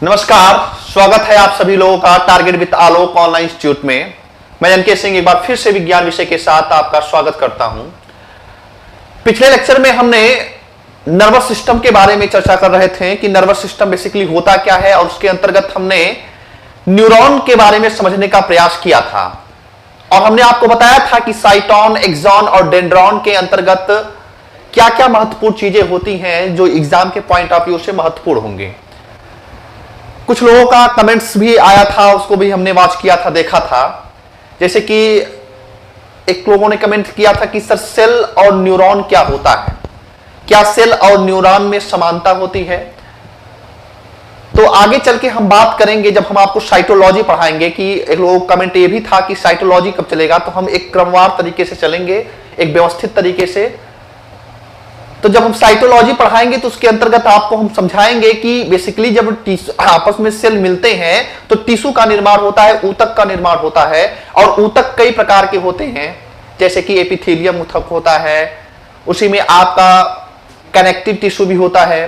नमस्कार, स्वागत है आप सभी लोगों का target with Alok online institute में। मैं एनके सिंह एक बार फिर से विज्ञान विषय के साथ आपका स्वागत करता हूं। पिछले लेक्चर में हमने नर्वस सिस्टम के बारे में चर्चा कर रहे थे कि नर्वस सिस्टम बेसिकली होता क्या है, और उसके अंतर्गत हमने न्यूरॉन के बारे में समझने का प्रयास किया था। और हमने आपको बताया था कि साइटॉन, एक्सॉन और डेंड्रॉन के अंतर्गत क्या क्या महत्वपूर्ण चीजें होती हैं जो एग्जाम के पॉइंट ऑफ व्यू से महत्वपूर्ण होंगे। कुछ लोगों का कमेंट्स भी आया था, उसको भी हमने वॉच किया था, देखा था। जैसे कि एक लोगों ने कमेंट किया था कि सर सेल और न्यूरॉन क्या होता है, क्या सेल और न्यूरॉन में समानता होती है। तो आगे चल के हम बात करेंगे जब हम आपको साइटोलॉजी पढ़ाएंगे कि एक लोगों का कमेंट ये भी था कि साइटोलॉजी कब चलेगा। तो हम एक क्रमवार तरीके से चलेंगे, एक व्यवस्थित तरीके से। तो जब हम साइटोलॉजी पढ़ाएंगे तो उसके अंतर्गत आपको हम समझाएंगे कि बेसिकली जब आपस में सेल मिलते हैं तो टिश्यू का निर्माण होता है, ऊतक का निर्माण होता है। और ऊतक कई प्रकार के होते हैं, जैसे कि एपिथेलियम ऊतक होता है, उसी में आपका कनेक्टिव टिश्यू भी होता है।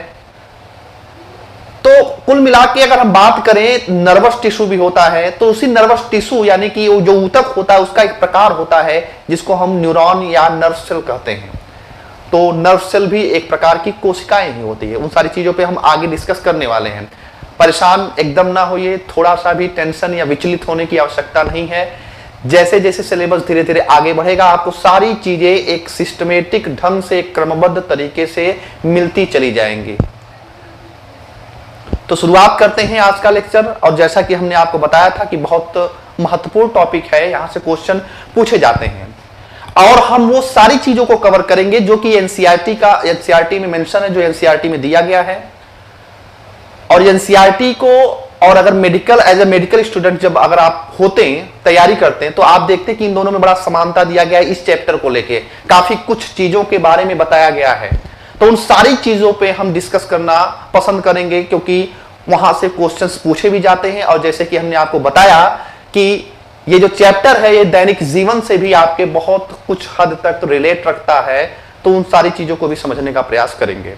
तो कुल मिला के अगर हम बात करें, नर्वस टिश्यू भी होता है। तो उसी नर्वस टिश्यू यानी कि जो ऊतक होता है उसका एक प्रकार होता है जिसको हम न्यूरॉन या नर्व सेल कहते हैं। तो नर्व सेल भी एक प्रकार की कोशिकाएं ही होती है। उन सारी चीजों पे हम आगे डिस्कस करने वाले हैं। परेशान एकदम ना होइए, थोड़ा सा भी टेंशन या विचलित होने की आवश्यकता नहीं है। जैसे जैसे सिलेबस धीरे धीरे आगे बढ़ेगा, आपको सारी चीजें एक सिस्टमेटिक ढंग से, क्रमबद्ध तरीके से मिलती चली जाएंगी। तो शुरुआत करते हैं आज का लेक्चर। और जैसा कि हमने आपको बताया था कि बहुत महत्वपूर्ण टॉपिक है, यहां से क्वेश्चन पूछे जाते हैं और हम वो सारी चीजों को कवर करेंगे जो कि एनसीईआरटी में मेंशन है, जो एनसीईआरटी में दिया गया है। और एनसीईआरटी को, और अगर medical as a medical student जब अगर आप होते हैं, तैयारी करते हैं, तो आप देखते हैं कि इन दोनों में बड़ा समानता दिया गया है। इस चैप्टर को लेके काफी कुछ चीजों के बारे में बताया गया है। तो उन सारी चीजों पे हम डिस्कस करना पसंद करेंगे, क्योंकि वहां से क्वेश्चंस पूछे भी जाते हैं। और जैसे कि हमने आपको बताया कि ये जो चैप्टर है ये दैनिक जीवन से भी आपके बहुत कुछ हद तक रिलेट रखता है। तो उन सारी चीजों को भी समझने का प्रयास करेंगे।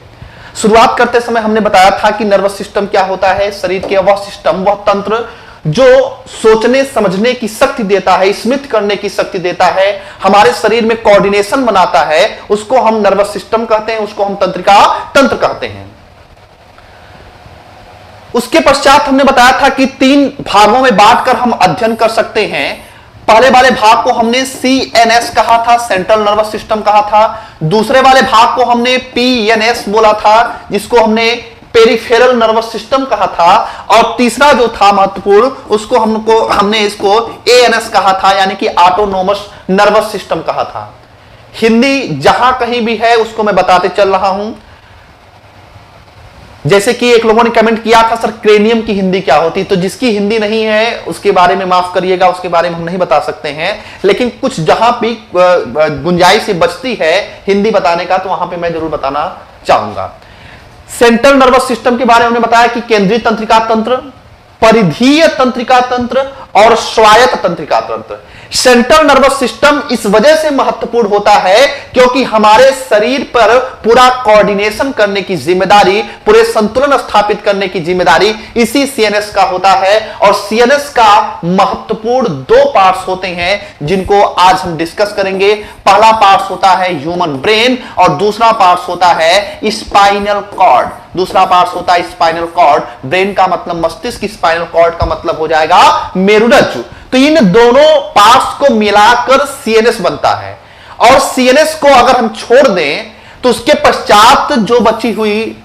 शुरुआत करते समय हमने बताया था कि नर्वस सिस्टम क्या होता है। शरीर के वह सिस्टम, वह तंत्र जो सोचने समझने की शक्ति देता है, स्मृति करने की शक्ति देता है, हमारे शरीर में कोऑर्डिनेशन बनाता है, उसको हम नर्वस सिस्टम कहते हैं, उसको हम तंत्र कहते हैं। उसके पश्चात हमने बताया था कि 3 भागों में बांटकर हम अध्ययन कर सकते हैं। पहले वाले भाग को हमने सीएनएस कहा था, सेंट्रल नर्वस सिस्टम कहा था। दूसरे वाले भाग को हमने पीएनएस बोला था, जिसको हमने पेरिफेरल नर्वस सिस्टम कहा था। और तीसरा जो था महत्वपूर्ण, उसको हमने इसको एएनएस कहा था, यानी कि ऑटोनोमस नर्वस सिस्टम कहा था। हिंदी जहां कहीं भी है उसको मैं बताते चल रहा हूं। जैसे कि एक लोगों ने कमेंट किया था, सर क्रेनियम की हिंदी क्या होती। तो जिसकी हिंदी नहीं है उसके बारे में माफ करिएगा, उसके बारे में हम नहीं बता सकते हैं। लेकिन कुछ जहां भी गुंजाइश बचती है हिंदी बताने का, तो वहां पे मैं जरूर बताना चाहूंगा। सेंट्रल नर्वस सिस्टम के बारे में हमने बताया कि केंद्रीय तंत्रिका तंत्र, परिधीय तंत्रिका तंत्र और स्वायत्त तंत्रिका तंत्र। सेंट्रल नर्वस सिस्टम इस वजह से महत्वपूर्ण होता है क्योंकि हमारे शरीर पर पूरा कोऑर्डिनेशन करने की जिम्मेदारी, पूरे संतुलन स्थापित करने की जिम्मेदारी इसी सीएनएस का होता है। और सीएनएस का महत्वपूर्ण 2 पार्ट्स होते हैं जिनको आज हम डिस्कस करेंगे। पहला पार्ट होता है ह्यूमन ब्रेन और दूसरा पार्ट होता है स्पाइनल कॉर्ड। दूसरा पार्ट होता है स्पाइनल कॉर्ड। ब्रेन का मतलब मस्तिष्क, स्पाइनल कॉर्ड का मतलब हो जाएगा मेरुरज्जु। तो इन दोनों पार्ट्स को मिलाकर सीएनएस बनता है। और सीएनएस को अगर हम छोड़ दें तो उसके पश्चात जो बची हुई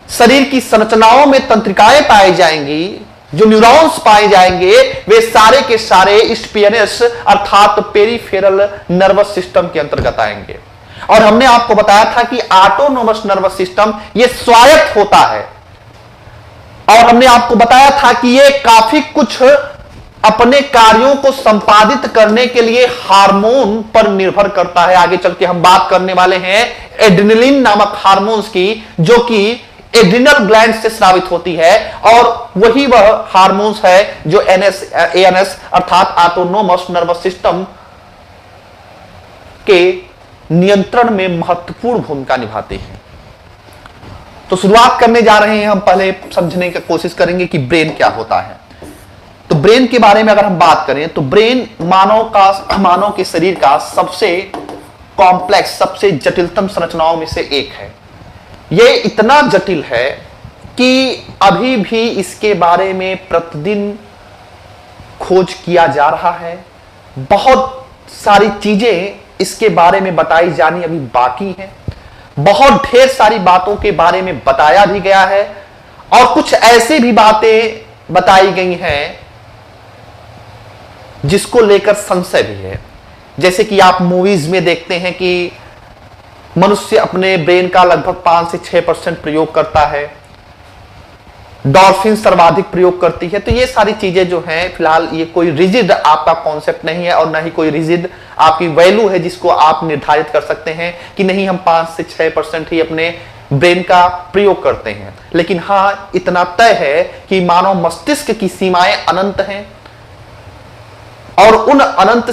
शरीर की संरचनाओं में तंत्रिकाएं पाई जाएंगी, जो न्यूरॉन्स पाए जाएंगे, वे सारे के सारे इस पीएनएस अर्थात पेरिफेरल नर्वस सिस्टम के अंतर्गत आएंगे। और हमने आपको बताया था कि ऑटोनोमस नर्वस सिस्टम ये स्वायत्त होता है। और हमने आपको बताया था कि ये काफी कुछ अपने कार्यों को संपादित करने के लिए हार्मोन पर निर्भर करता है। आगे चल के हम बात करने वाले हैं एड्रेनलिन नामक हार्मोन्स की, जो कि एड्रिनल ग्लैंड से स्रावित होती है। और वही वह हार्मोन्स है जो एएनएस अर्थात ऑटोनोमस नर्वस सिस्टम के नियंत्रण में महत्वपूर्ण भूमिका निभाते हैं। तो शुरुआत करने जा रहे हैं हम, पहले समझने की कोशिश करेंगे कि ब्रेन क्या होता है। तो ब्रेन के बारे में अगर हम बात करें तो ब्रेन मानव के शरीर का सबसे कॉम्प्लेक्स, सबसे जटिलतम संरचनाओं में से एक है। यह इतना जटिल है कि अभी भी इसके बारे में प्रतिदिन खोज किया जा रहा है। बहुत सारी चीजें इसके बारे में बताई जानी अभी बाकी है। बहुत ढेर सारी बातों के बारे में बताया भी गया है और कुछ ऐसी भी बातें बताई गई हैं जिसको लेकर संशय भी है। जैसे कि आप मूवीज में देखते हैं कि मनुष्य अपने ब्रेन का लगभग 5 से 6% प्रयोग करता है, डॉल्फिन सर्वाधिक प्रयोग करती है। तो ये सारी चीजें जो हैं, फिलहाल ये कोई रिजिड आपका कॉन्सेप्ट नहीं है और ना ही कोई रिजिड आपकी वैल्यू है जिसको आप निर्धारित कर सकते हैं कि नहीं हम 5 से 6% ही अपने ब्रेन का प्रयोग करते हैं। लेकिन हां, इतना तय है कि मानव मस्तिष्क की सीमाएं अनंत हैं और उन अनंत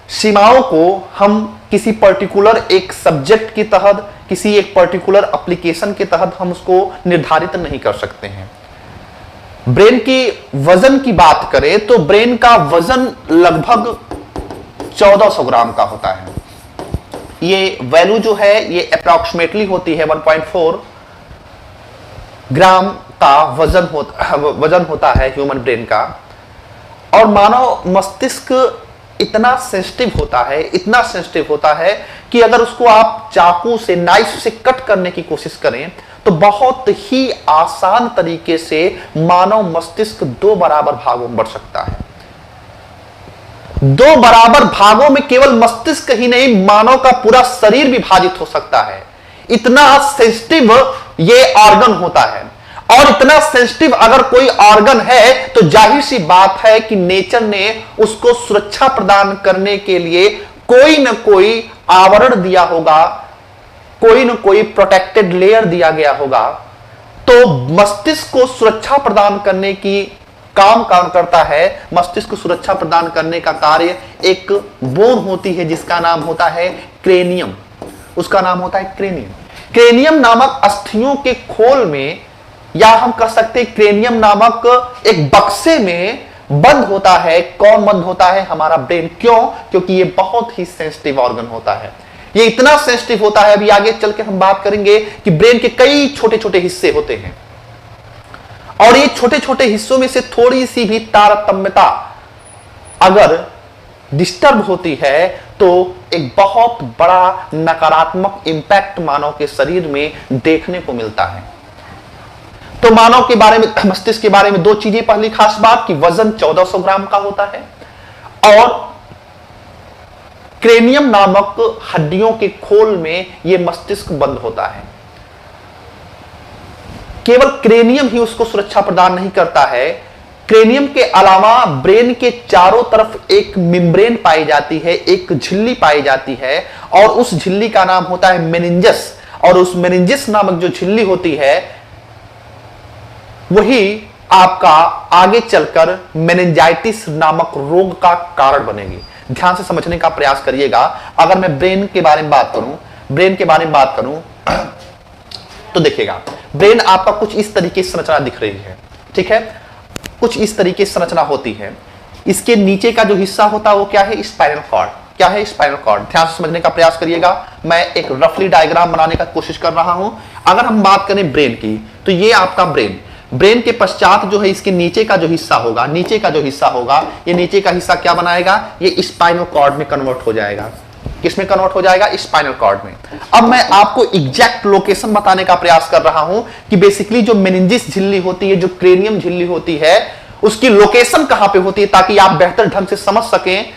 सीमाओं को हम किसी पर्टिकुलर एक सब्जेक्ट के तहत, किसी एक पर्टिकुलर एप्लीकेशन के तहत हम उसको निर्धारित नहीं कर सकते हैं। ब्रेन की वजन की बात करें तो ब्रेन का वजन लगभग 1400 ग्राम का होता है। ये वैल्यू जो है ये अप्रॉक्सीमेटली होती है 1.4 ग्राम का वजन होता है ह्यूमन ब्रेन का। और मानव मस्तिष्क इतना सेंसिटिव होता है कि अगर उसको आप चाकू से, नाइफ से कट करने की कोशिश करें तो बहुत ही आसान तरीके से मानव मस्तिष्क 2 बराबर भागों में बढ़ सकता है। 2 बराबर भागों में केवल मस्तिष्क ही नहीं, मानव का पूरा शरीर विभाजित हो सकता है। इतना सेंसिटिव ये ऑर्गन होता है। और इतना सेंसिटिव अगर कोई ऑर्गन है तो जाहिर सी बात है कि नेचर ने उसको सुरक्षा प्रदान करने के लिए कोई न कोई आवरण दिया होगा, कोई न कोई प्रोटेक्टेड लेयर दिया गया होगा। तो मस्तिष्क को सुरक्षा प्रदान करने की काम करता है। मस्तिष्क को सुरक्षा प्रदान करने का कार्य एक बोन होती है जिसका नाम होता है क्रेनियम। उसका नाम होता है क्रेनियम। क्रेनियम नामक अस्थियों के खोल में, या हम कह सकते हैं क्रेनियम नामक एक बक्से में बंद होता है। कौन बंद होता है? हमारा ब्रेन। क्यों? क्योंकि ये बहुत ही सेंसिटिव ऑर्गन होता है। ये इतना सेंसिटिव होता है, अभी आगे चल के हम बात करेंगे कि ब्रेन के कई छोटे छोटे हिस्से होते हैं और ये छोटे छोटे हिस्सों में से थोड़ी सी भी तारतम्यता अगर डिस्टर्ब होती है तो एक बहुत बड़ा नकारात्मक इंपैक्ट मानव के शरीर में देखने को मिलता है। तो मानव के बारे में, मस्तिष्क के बारे में 2 चीजें। पहली खास बात कि वजन 1400 ग्राम का होता है और क्रेनियम नामक हड्डियों के खोल में यह मस्तिष्क बंद होता है। केवल क्रेनियम ही उसको सुरक्षा प्रदान नहीं करता है। क्रेनियम के अलावा ब्रेन के चारों तरफ एक मेम्ब्रेन पाई जाती है, एक झिल्ली पाई जाती है और उस झिल्ली का नाम होता है मेनिंजस। और उस मेनिंजस नामक जो झिल्ली होती है वही आपका आगे चलकर मेनिंजाइटिस नामक रोग का कारण बनेगी। ध्यान से समझने का प्रयास करिएगा। अगर मैं ब्रेन के बारे में बात करूं तो देखिएगा, ब्रेन आपका कुछ इस तरीके से संरचना दिख रही है, ठीक है। कुछ इस तरीके से संरचना होती है। इसके नीचे का जो हिस्सा होता है वो क्या है? Spinal cord. क्या है? Spinal cord. ध्यान से समझने का प्रयास करिएगा। मैं एक रफली डायग्राम बनाने का कोशिश कर रहा हूं। अगर हम बात करें ब्रेन की तो ये आपका ब्रेन के पश्चात जो है इसके नीचे का जो हिस्सा होगा, ये नीचे का हिस्सा क्या बनाएगा? ये स्पाइनल कॉर्ड में कन्वर्ट हो जाएगा। किसमें कन्वर्ट हो जाएगा? स्पाइनल कॉर्ड में। अब मैं आपको एग्जैक्ट लोकेशन बताने का प्रयास कर रहा हूं कि बेसिकली जो मेनिंजिस झिल्ली होती है, जो क्रेनियम झिल्ली होती है, उसकी लोकेशन कहां पे होती है, ताकि आप बेहतर ढंग से समझ सकें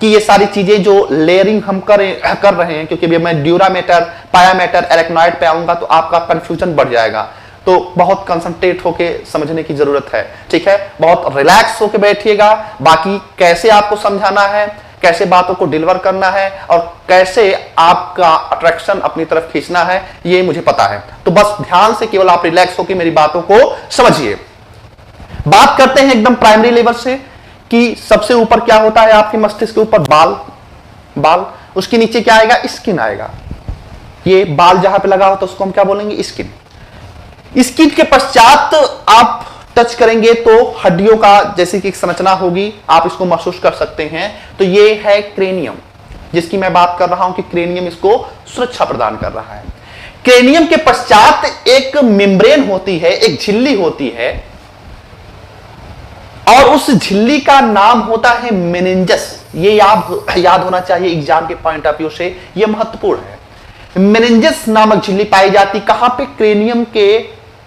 कि ये सारी चीजें जो लेयरिंग हम कर रहे हैं। क्योंकि अभी मैं ड्यूरा मैटर, पाया मैटर, एरेक्नॉइड पे आऊंगा तो आपका कंफ्यूजन बढ़ जाएगा। तो बहुत कंसंट्रेट होके समझने की जरूरत है, ठीक है। बहुत रिलैक्स होके बैठिएगा। बाकी कैसे आपको समझाना है, कैसे बातों को डिलीवर करना है और कैसे आपका अट्रैक्शन अपनी तरफ खींचना है, ये मुझे पता है। तो बस ध्यान से केवल आप रिलैक्स होकर मेरी बातों को समझिए। बात करते हैं एकदम प्राइमरी लेवल से कि सबसे ऊपर क्या होता है आपके मस्तिष्क के ऊपर? बाल। उसके नीचे क्या आएगा? स्किन आएगा। ये बाल जहां पे लगा हो तो उसको हम क्या बोलेंगे, स्किन। स्किन के पश्चात आप टच करेंगे तो हड्डियों का जैसे कि एक संरचना होगी, आप इसको महसूस कर सकते हैं। तो ये है क्रेनियम, जिसकी मैं बात कर रहा हूं कि क्रेनियम इसको सुरक्षा प्रदान कर रहा है। क्रेनियम के पश्चात एक मेम्ब्रेन होती है, एक झिल्ली होती है, और उस झिल्ली का नाम होता है मेनिंजस। ये याद होना चाहिए एग्जाम के पॉइंट ऑफ व्यू से, यह महत्वपूर्ण है। मेनिंजस नामक झिल्ली पाई जाती कहां पे, क्रेनियम के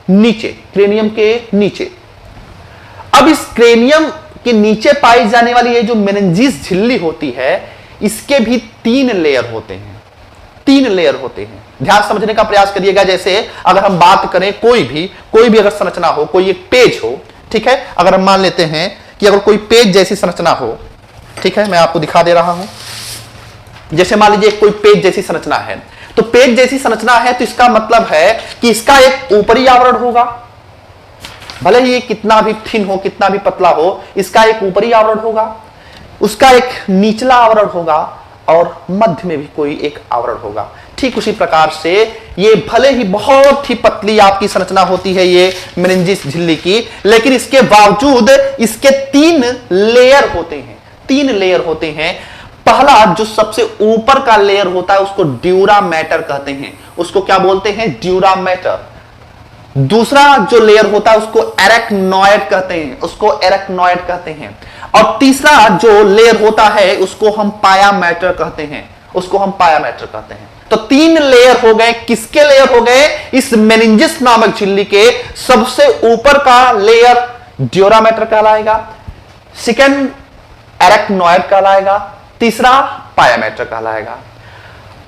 नीचे, क्रेनियम के नीचे। अब इस क्रेनियम के नीचे पाई जाने वाली ये जो मेनिंजिस झिल्ली होती है, इसके भी 3 लेयर होते हैं, 3 लेयर होते हैं। ध्यान समझने का प्रयास करिएगा। जैसे अगर हम बात करें कोई भी अगर संरचना हो, कोई एक पेज हो, ठीक है, अगर हम मान लेते हैं कि अगर कोई पेज जैसी संरचना हो, ठीक है, मैं आपको दिखा दे रहा हूं। जैसे मान लीजिए कोई पेज जैसी संरचना है, तो पेज जैसी संरचना है तो इसका मतलब है कि इसका एक ऊपरी आवरण होगा, भले ही ये कितना भी थिन हो, कितना भी पतला हो, इसका एक ऊपरी आवरण होगा, उसका एक निचला आवरण होगा, और मध्य में भी कोई एक आवरण होगा। ठीक उसी प्रकार से ये भले ही बहुत ही पतली आपकी संरचना होती है ये मेनिंजिस झिल्ली की, लेकिन इसके बावजूद इसके 3 लेयर होते हैं, 3 लेयर होते हैं। पहला जो सबसे ऊपर का लेयर होता है उसको ड्यूरा मैटर कहते हैं, उसको क्या बोलते हैं, ड्यूरा मैटर। दूसरा जो लेयर होता है उसको एरेक्नॉइड कहते हैं, उसको एरेक्नॉइड कहते हैं। और तीसरा जो लेयर होता है उसको हम पाया मैटर कहते हैं, उसको हम पाया मैटर कहते हैं। तो 3 लेयर हो गए। किसके लेयर हो गए, इस मेनिंजिस नामक झिल्ली के सबसे ऊपर का लेयर ड्यूरा मैटर कहलाएगा, सेकंड एरेक्नॉइड कहलाएगा, तीसरा पाया मैटर कहलाएगा।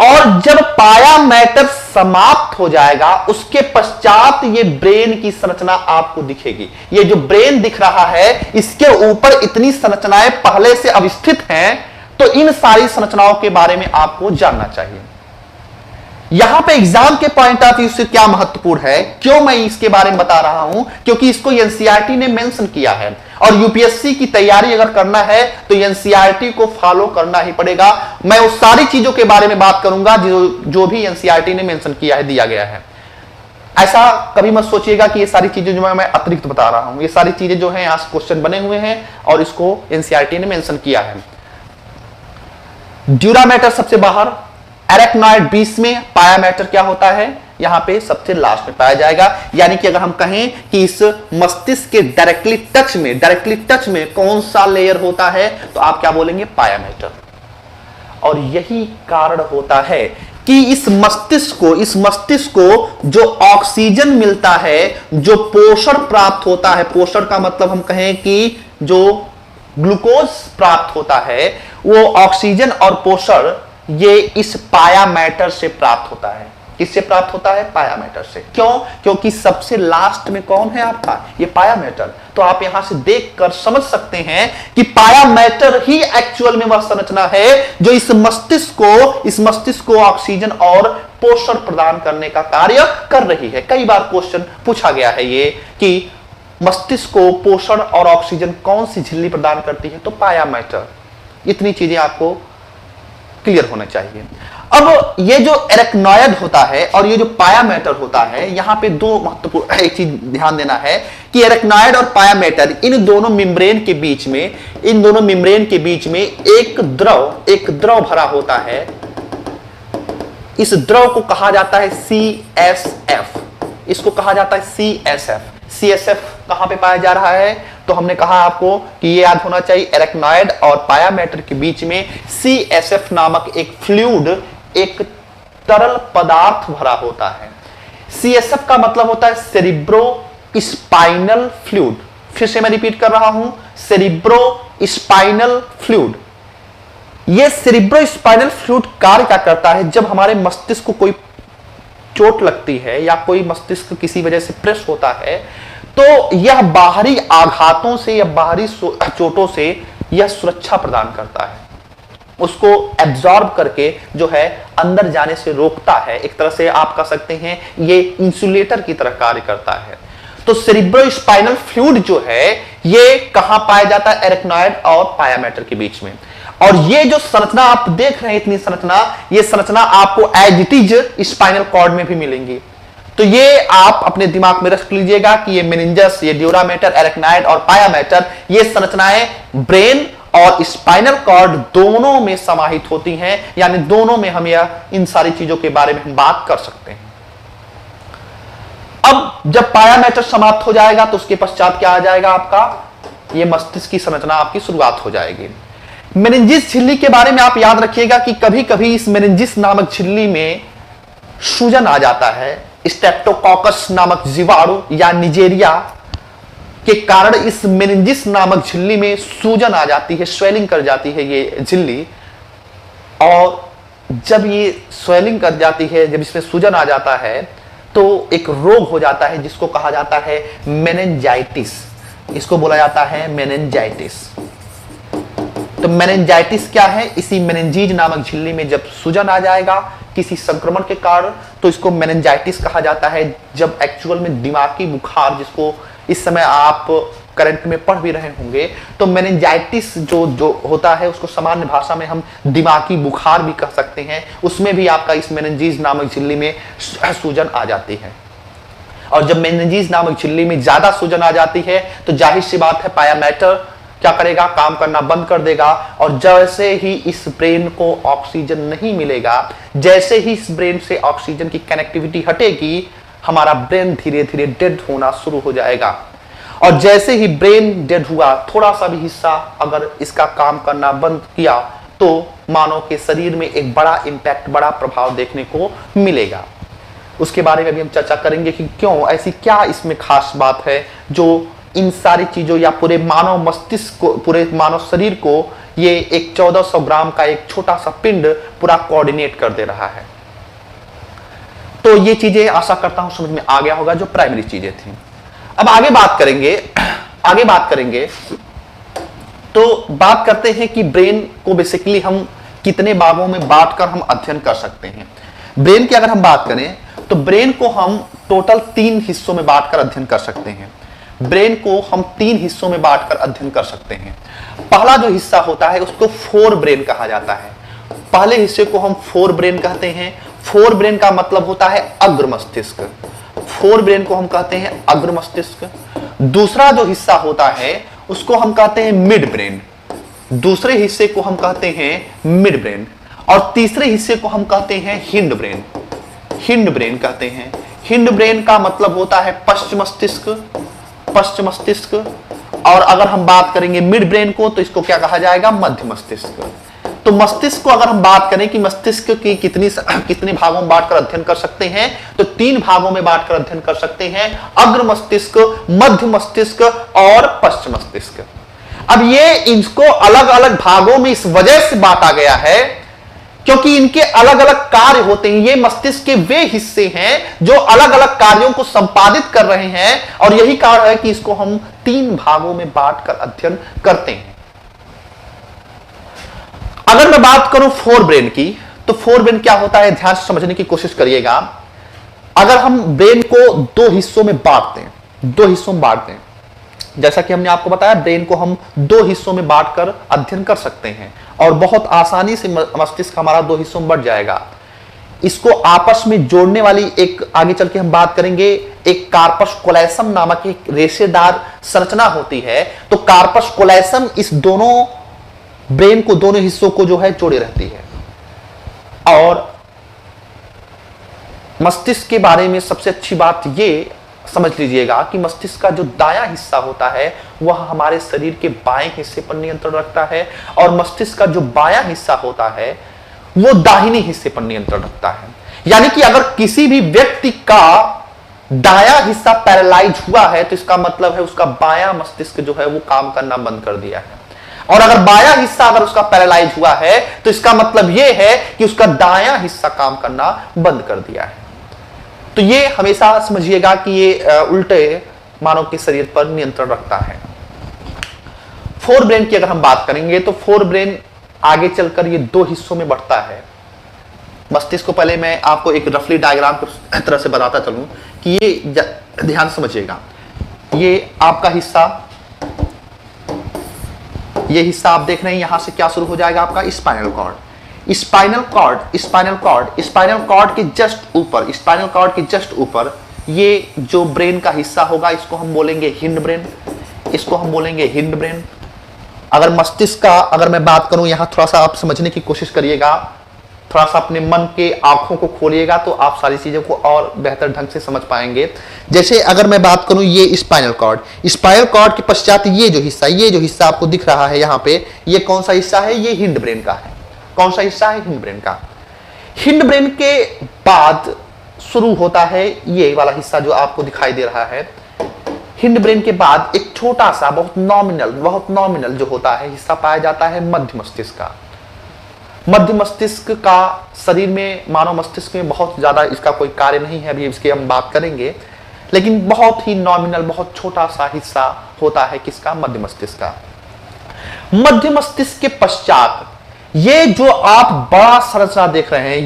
और जब पाया मैटर समाप्त हो जाएगा उसके पश्चात ये ब्रेन की संरचना आपको दिखेगी। ये जो ब्रेन दिख रहा है इसके ऊपर इतनी संरचनाएं पहले से अवस्थित हैं, तो इन सारी संरचनाओं के बारे में आपको जानना चाहिए। यहां पे एग्जाम के पॉइंट ऑफ व्यू से क्या महत्वपूर्ण है, क्यों मैं इसके बारे में बता रहा हूं, क्योंकि इसको एनसीईआरटी ने मेंशन किया है, और यूपीएससी की तैयारी अगर करना है तो एनसीईआरटी को फॉलो करना ही पड़ेगा। मैं उस सारी चीजों के बारे में बात करूंगा जो भी एनसीईआरटी ने मेंशन किया है, दिया गया है। ऐसा कभी मत सोचिएगा कि ये सारी चीजें जो मैं अतिरिक्त बता रहा हूं, ये सारी चीजें जो है यहां से क्वेश्चन बने हुए हैं और इसको एनसीईआरटी ने मेंशन किया है। ड्यूरा मैटर सबसे बाहर, एरेक्नॉइड 20 में, पाया मैटर क्या होता है यहां पे सबसे लास्ट में पाया जाएगा। यानी कि अगर हम कहें कि इस मस्तिष्क के डायरेक्टली टच में कौन सा लेयर होता है, तो आप क्या बोलेंगे, पाया मैटर। और यही कारण होता है कि इस मस्तिष्क को जो ऑक्सीजन मिलता है, जो पोषण प्राप्त होता है, पोषण का मतलब हम कहें कि जो ग्लूकोज प्राप्त होता है, वो ऑक्सीजन और पोषण ये इस पाया मैटर से प्राप्त होता है। किससे प्राप्त होता है, पाया मैटर से। क्यों, क्योंकि सबसे लास्ट में कौन है आपका, ये पाया मैटर। तो आप यहां से देखकर समझ सकते हैं कि पाया मैटर ही एक्चुअल में वह संरचना है जो इस मस्तिष्क को ऑक्सीजन और पोषण प्रदान करने का कार्य कर रही है। कई बार क्वेश्चन पूछा गया है ये कि मस्तिष्क को पोषण और ऑक्सीजन कौन सी झिल्ली प्रदान करती है, तो पाया मैटर। इतनी चीजें आपको क्लियर होना चाहिए। अब ये जो एरेक्नॉइड होता है और ये जो पाया मैटर होता है, यहां पे 2 महत्वपूर्ण एक चीज ध्यान देना है कि एरेक्नॉइड और पाया मैटर, इन दोनों मेम्ब्रेन के बीच में एक द्रव भरा होता है। इस द्रव को कहा जाता है CSF, इसको कहा जाता है CSF। CSF कहां पे पाया जा रहा है, तो हमने कहा आपको कि ये याद होना चाहिए, एरेक्नॉइड और पाया मैटर के बीच में CSF नामक एक फ्लूइड, एक तरल पदार्थ भरा होता है। CSF का मतलब होता है सेरिब्रो स्पाइनल फ्लूइड। फिर से मैं रिपीट कर रहा हूं, सेरिब्रो स्पाइनल फ्लूइड। यह सेरिब्रो स्पाइनल फ्लूइड कार्य क्या करता है, जब हमारे मस्तिष्क को कोई चोट लगती है या कोई मस्तिष्क किसी वजह से प्रेस होता है, तो यह बाहरी आघातों से या बाहरी चोटों से यह सुरक्षा प्रदान करता है, उसको एब्जॉर्ब करके जो है अंदर जाने से रोकता है। एक तरह से आप कह सकते हैं ये इंसुलेटर की तरह कार्य करता है। तो सेरिब्रो स्पाइनल फ्लूइड जो है ये कहां पाया जाता है, एरेक्नॉइड और पाया मैटर के बीच में। और ये जो संरचना आप देख रहे हैं, इतनी संरचना, ये संरचना आपको as it is spinal cord में भी मिलेंगी। तो ये आप अपने दिमाग में रख लीजिएगा कि ये मेनिंजस, ये ड्यूरा मैटर, एरेक्नाइड और पाया मैटर, ये संरचनाएं ब्रेन और स्पाइनल कॉर्ड दोनों में समाहित होती हैं, यानी दोनों में हम यह इन सारी चीजों के बारे में हम बात कर सकते हैं। अब जब पाया मैटर समाप्त हो जाएगा तो उसके पश्चात क्या आ जाएगा आपका, ये मस्तिष्क की संरचना आपकी शुरुआत हो जाएगी। मेनिंजिस झिल्ली के बारे में आप याद रखिएगा कि कभी कभी इस मेनिंजिस नामक झिल्ली में सूजन आ जाता है। स्ट्रेप्टोकोकस नामक जीवाणु या निजेरिया के कारण इस मेनिंजिस नामक झिल्ली में सूजन आ जाती है, स्वेलिंग कर जाती है ये झिल्ली। और जब ये स्वेलिंग कर जाती है, जब इसमें सूजन आ जाता है तो एक रोग हो जाता है जिसको कहा जाता है मेनिंजाइटिस। इसको बोला जाता है मेनिंजाइटिस। तो मेनिंजाइटिस क्या है, इसी मेनिंजीज नामक झिल्ली में जब सूजन आ जाएगा किसी संक्रमण के कारण तो इसको मेनिंजाइटिस कहा जाता है। जब एक्चुअल में दिमागी बुखार, जिसको इस समय आप करंट में पढ़ भी रहे होंगे, तो मेनिंजाइटिस जो होता है उसको सामान्य भाषा में हम दिमागी बुखार भी कह सकते हैं। उसमें भी आपका इस मेनिंजीज नामक झिल्ली में सूजन आ जाती है। और जब मेनिंजीज नामक झिल्ली में ज्यादा सूजन आ जाती है तो जाहिर सी बात है पाया मैटर क्या करेगा, काम करना बंद कर देगा। और जैसे ही इस ब्रेन को ऑक्सीजन नहीं मिलेगा, जैसे ही इस ब्रेन से ऑक्सीजन की कनेक्टिविटी हटेगी, हमारा ब्रेन धीरे धीरे डेड होना शुरू हो जाएगा। और जैसे ही ब्रेन डेड हुआ, थोड़ा सा भी हिस्सा अगर इसका काम करना बंद किया तो मानव के शरीर में एक बड़ा इंपैक्ट, बड़ा प्रभाव देखने को मिलेगा। उसके बारे में भी हम चर्चा करेंगे कि क्यों, ऐसी क्या इसमें खास बात है जो इन सारी चीजों या पूरे मानव मस्तिष्क को, पूरे मानव शरीर को ये एक 1400 ग्राम का एक छोटा सा पिंड पूरा कोऑर्डिनेट कर दे रहा है। तो ये चीजें आशा करता हूं समझ में आ गया होगा, जो प्राइमरी चीजें थी। अब आगे बात करेंगे तो बात करते हैं कि ब्रेन को बेसिकली हम कितने भागों में बांटकर हम अध्ययन कर सकते हैं। ब्रेन की अगर हम बात करें तो ब्रेन को हम टोटल 3 हिस्सों में बांटकर अध्ययन कर सकते हैं। ब्रेन को हम 3 हिस्सों में बांटकर अध्ययन कर सकते हैं। पहला जो हिस्सा होता है उसको फोर ब्रेन कहा जाता है। पहले हिस्से को हम फोर ब्रेन कहते हैं। फोर ब्रेन का मतलब होता है अग्र मस्तिष्क। फोर ब्रेन को हम कहते हैं अग्र मस्तिष्क। दूसरा जो हिस्सा होता है उसको हम कहते हैं मिड ब्रेन। दूसरे हिस्से को हम कहते हैं मिड ब्रेन। और तीसरे हिस्से को हम कहते हैं हिंड ब्रेन। हिंड ब्रेन कहते हैं। हिंड ब्रेन का मतलब होता है पश्च मस्तिष्क, पश्च मस्तिष्क। और अगर हम बात करेंगे मिड ब्रेन को तो इसको क्या कहा जाएगा, मध्य मस्तिष्क। तो मस्तिष्क को अगर हम बात करें कि मस्तिष्क की कितने भागों में बांटकर अध्ययन कर सकते हैं, तो 3 भागों में बांटकर अध्ययन कर सकते हैं, अग्र मस्तिष्क, मध्य मस्तिष्क और पश्च मस्तिष्क। अब ये इनको अलग अलग भागों में इस वजह से बांटा गया है क्योंकि इनके अलग अलग कार्य होते हैं। ये मस्तिष्क के वे हिस्से हैं जो अलग अलग कार्यों को संपादित कर रहे हैं और यही कारण है कि इसको हम 3 भागों में बांटकर अध्ययन करते हैं। अगर मैं बात करूं फोर ब्रेन की, तो फोर ब्रेन क्या होता है ध्यान से समझने की कोशिश करिएगा। अगर हम ब्रेन को 2 हिस्सों में बांटते हैं, जैसा कि हमने आपको बताया ब्रेन को हम 2 हिस्सों में बांटकर अध्ययन कर सकते हैं और बहुत आसानी से मस्तिष्क हमारा 2 हिस्सों में बढ़ जाएगा। इसको आपस में जोड़ने वाली एक, आगे चल के हम बात करेंगे, एक कार्पस कोलेसम नामक एक रेशेदार संरचना होती है। तो कार्पस कोलेसम इस दोनों ब्रेन को, दोनों हिस्सों को जो है जोड़े रहती है। और मस्तिष्क के बारे में सबसे अच्छी बात ये समझ लीजिएगा कि मस्तिष्क का जो दायां हिस्सा होता है वह हमारे शरीर के बाएं हिस्से पर नियंत्रण रखता है और मस्तिष्क का जो बायां हिस्सा होता है वो दाहिने हिस्से पर नियंत्रण रखता है। यानी कि अगर किसी भी व्यक्ति का दायां हिस्सा पैरालाइज हुआ है तो इसका मतलब है उसका बायां मस्तिष्क जो है वो काम करना बंद कर दिया है। और अगर बायां हिस्सा अगर उसका पैरालाइज हुआ है तो इसका मतलब यह है कि उसका दायां हिस्सा काम करना बंद कर दिया है। तो ये हमेशा समझिएगा कि ये उल्टे मानव के शरीर पर नियंत्रण रखता है। फोर ब्रेन की अगर हम बात करेंगे तो फोर ब्रेन आगे चलकर ये 2 हिस्सों में बढ़ता है। मस्तिष्क को पहले मैं आपको एक रफली डायग्राम की तरह से बताता चलूं कि ये ध्यान समझिएगा। ये आपका हिस्सा, ये हिस्सा आप देख रहे हैं, यहां से क्या शुरू हो जाएगा आपका spinal cord. Spinal cord spinal cord spinal cord के जस्ट ऊपर, स्पाइनल कॉर्ड के जस्ट ऊपर ये जो ब्रेन का हिस्सा होगा इसको हम बोलेंगे हिंड ब्रेन, इसको हम बोलेंगे हिंड ब्रेन। अगर मस्तिष्क का अगर मैं बात करूं, यहां थोड़ा सा आप समझने की कोशिश करिएगा, थोड़ा सा अपने मन के आंखों को खोलिएगा तो आप सारी चीजों को और बेहतर ढंग से समझ पाएंगे। जैसे अगर मैं बात करूं ये स्पाइनल कॉर्ड, स्पाइनल कॉर्ड के पश्चात ये जो हिस्सा आपको दिख रहा है यहाँ पे, ये कौन सा हिस्सा है? ये हिंड ब्रेन का है। कौन सा हिस्सा है? हिंड ब्रेन का। हिंड ब्रेन के बाद शुरू होता है ये वाला हिस्सा जो आपको दिखाई दे रहा है। हिंड ब्रेन के बाद एक छोटा सा बहुत नॉमिनल जो होता है हिस्सा पाया जाता है मध्य मस्तिष्क का। मध्य मस्तिष्क का शरीर में, मानव मस्तिष्क में बहुत ज्यादा इसका कोई कार्य नहीं है, अभी इसकी हम बात करेंगे, लेकिन बहुत ही नॉमिनल, बहुत छोटा सा हिस्सा होता है किसका? मध्य मस्तिष्क का। मध्य मस्तिष्क के पश्चात ये जो आप बड़ा संरचना देख रहे हैं,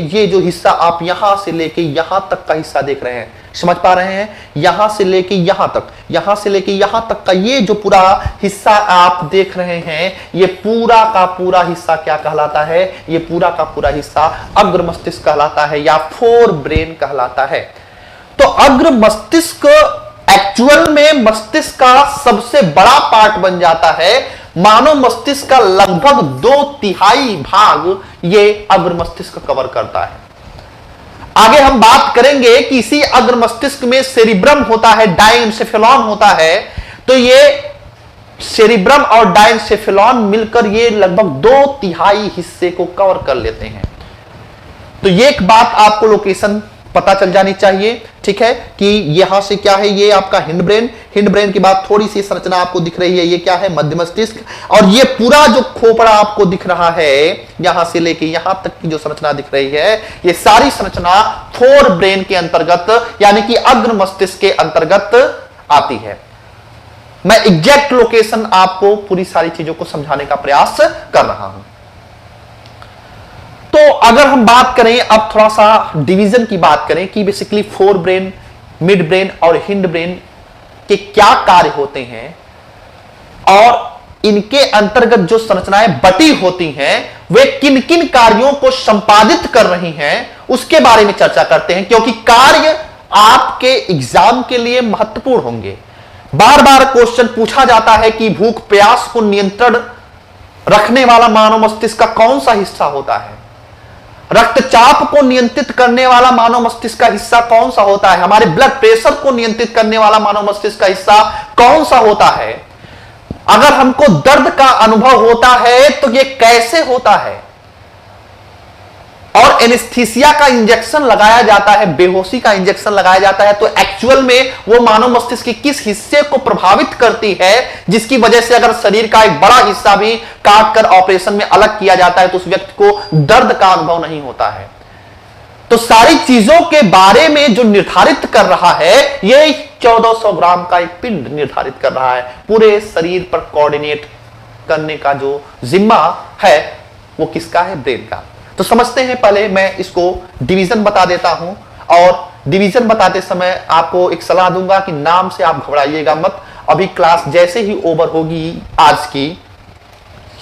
ये जो हिस्सा आप यहां से लेके यहां तक का हिस्सा देख रहे हैं, समझ पा रहे हैं? यहां से लेके यहां तक, यहां से लेके यहां तक का ये जो पूरा हिस्सा आप देख रहे हैं, ये पूरा का पूरा हिस्सा क्या कहलाता है? ये पूरा का पूरा हिस्सा अग्र मस्तिष्क कहलाता है या फोर ब्रेन कहलाता है। तो अग्र मस्तिष्क एक्चुअल में मस्तिष्क का सबसे बड़ा पार्ट बन जाता है। मानव मस्तिष्क का लगभग 2/3 भाग ये अग्र मस्तिष्क कवर करता है। आगे हम बात करेंगे कि इसी अग्र मस्तिष्क में सेरिब्रम होता है, डायनसेफेलॉन होता है। तो ये सेरिब्रम और डायनसेफेलॉन मिलकर ये लगभग 2/3 हिस्से को कवर कर लेते हैं। तो ये एक बात आपको लोकेशन पता चल जानी चाहिए, ठीक है, कि यहां से क्या है? ये आपका हिंड ब्रेन, हिंड ब्रेन के बाद थोड़ी सी संरचना आपको दिख रही है, ये क्या है? मध्य मस्तिष्क। और ये पूरा जो खोपड़ा आपको दिख रहा है, यहां से लेके यहां तक की जो संरचना दिख रही है, ये सारी संरचना फोर ब्रेन के अंतर्गत यानी कि अग्र मस्तिष्क के अंतर्गत आती है। मैं एग्जैक्ट लोकेशन आपको पूरी सारी चीजों को समझाने का प्रयास कर रहा हूं। तो अगर हम बात करें, अब थोड़ा सा डिवीजन की बात करें कि basically fore brain, mid brain और हिंड ब्रेन के क्या कार्य होते हैं और इनके अंतर्गत जो संरचनाएं बटी होती हैं वे किन किन कार्यों को संपादित कर रही हैं, उसके बारे में चर्चा करते हैं, क्योंकि कार्य आपके एग्जाम के लिए महत्वपूर्ण होंगे। बार बार क्वेश्चन पूछा जाता है कि भूख प्यास को नियंत्रण रखने वाला मानव मस्तिष्क का कौन सा हिस्सा होता है? रक्तचाप को नियंत्रित करने वाला मानव मस्तिष्क का हिस्सा कौन सा होता है? हमारे ब्लड प्रेशर को नियंत्रित करने वाला मानव मस्तिष्क का हिस्सा कौन सा होता है? अगर हमको दर्द का अनुभव होता है तो यह कैसे होता है? और एनेस्थीसिया का इंजेक्शन लगाया जाता है, बेहोशी का इंजेक्शन लगाया जाता है, तो एक्चुअल में वो मानव मस्तिष्क के किस हिस्से को प्रभावित करती है, जिसकी वजह से अगर शरीर का एक बड़ा हिस्सा भी काट कर ऑपरेशन में अलग किया जाता है तो उस व्यक्ति को दर्द का अनुभव नहीं होता है। तो सारी चीजों के बारे में जो निर्धारित कर रहा है, ये 1400 ग्राम का एक पिंड निर्धारित कर रहा है। पूरे शरीर पर कोऑर्डिनेट करने का जो जिम्मा है वो किसका है? ब्रेन का। तो समझते हैं, पहले मैं इसको डिवीजन बता देता हूं, और डिवीजन बताते समय आपको एक सलाह दूंगा कि नाम से आप घबराइएगा मत। अभी क्लास जैसे ही ओवर होगी आज की,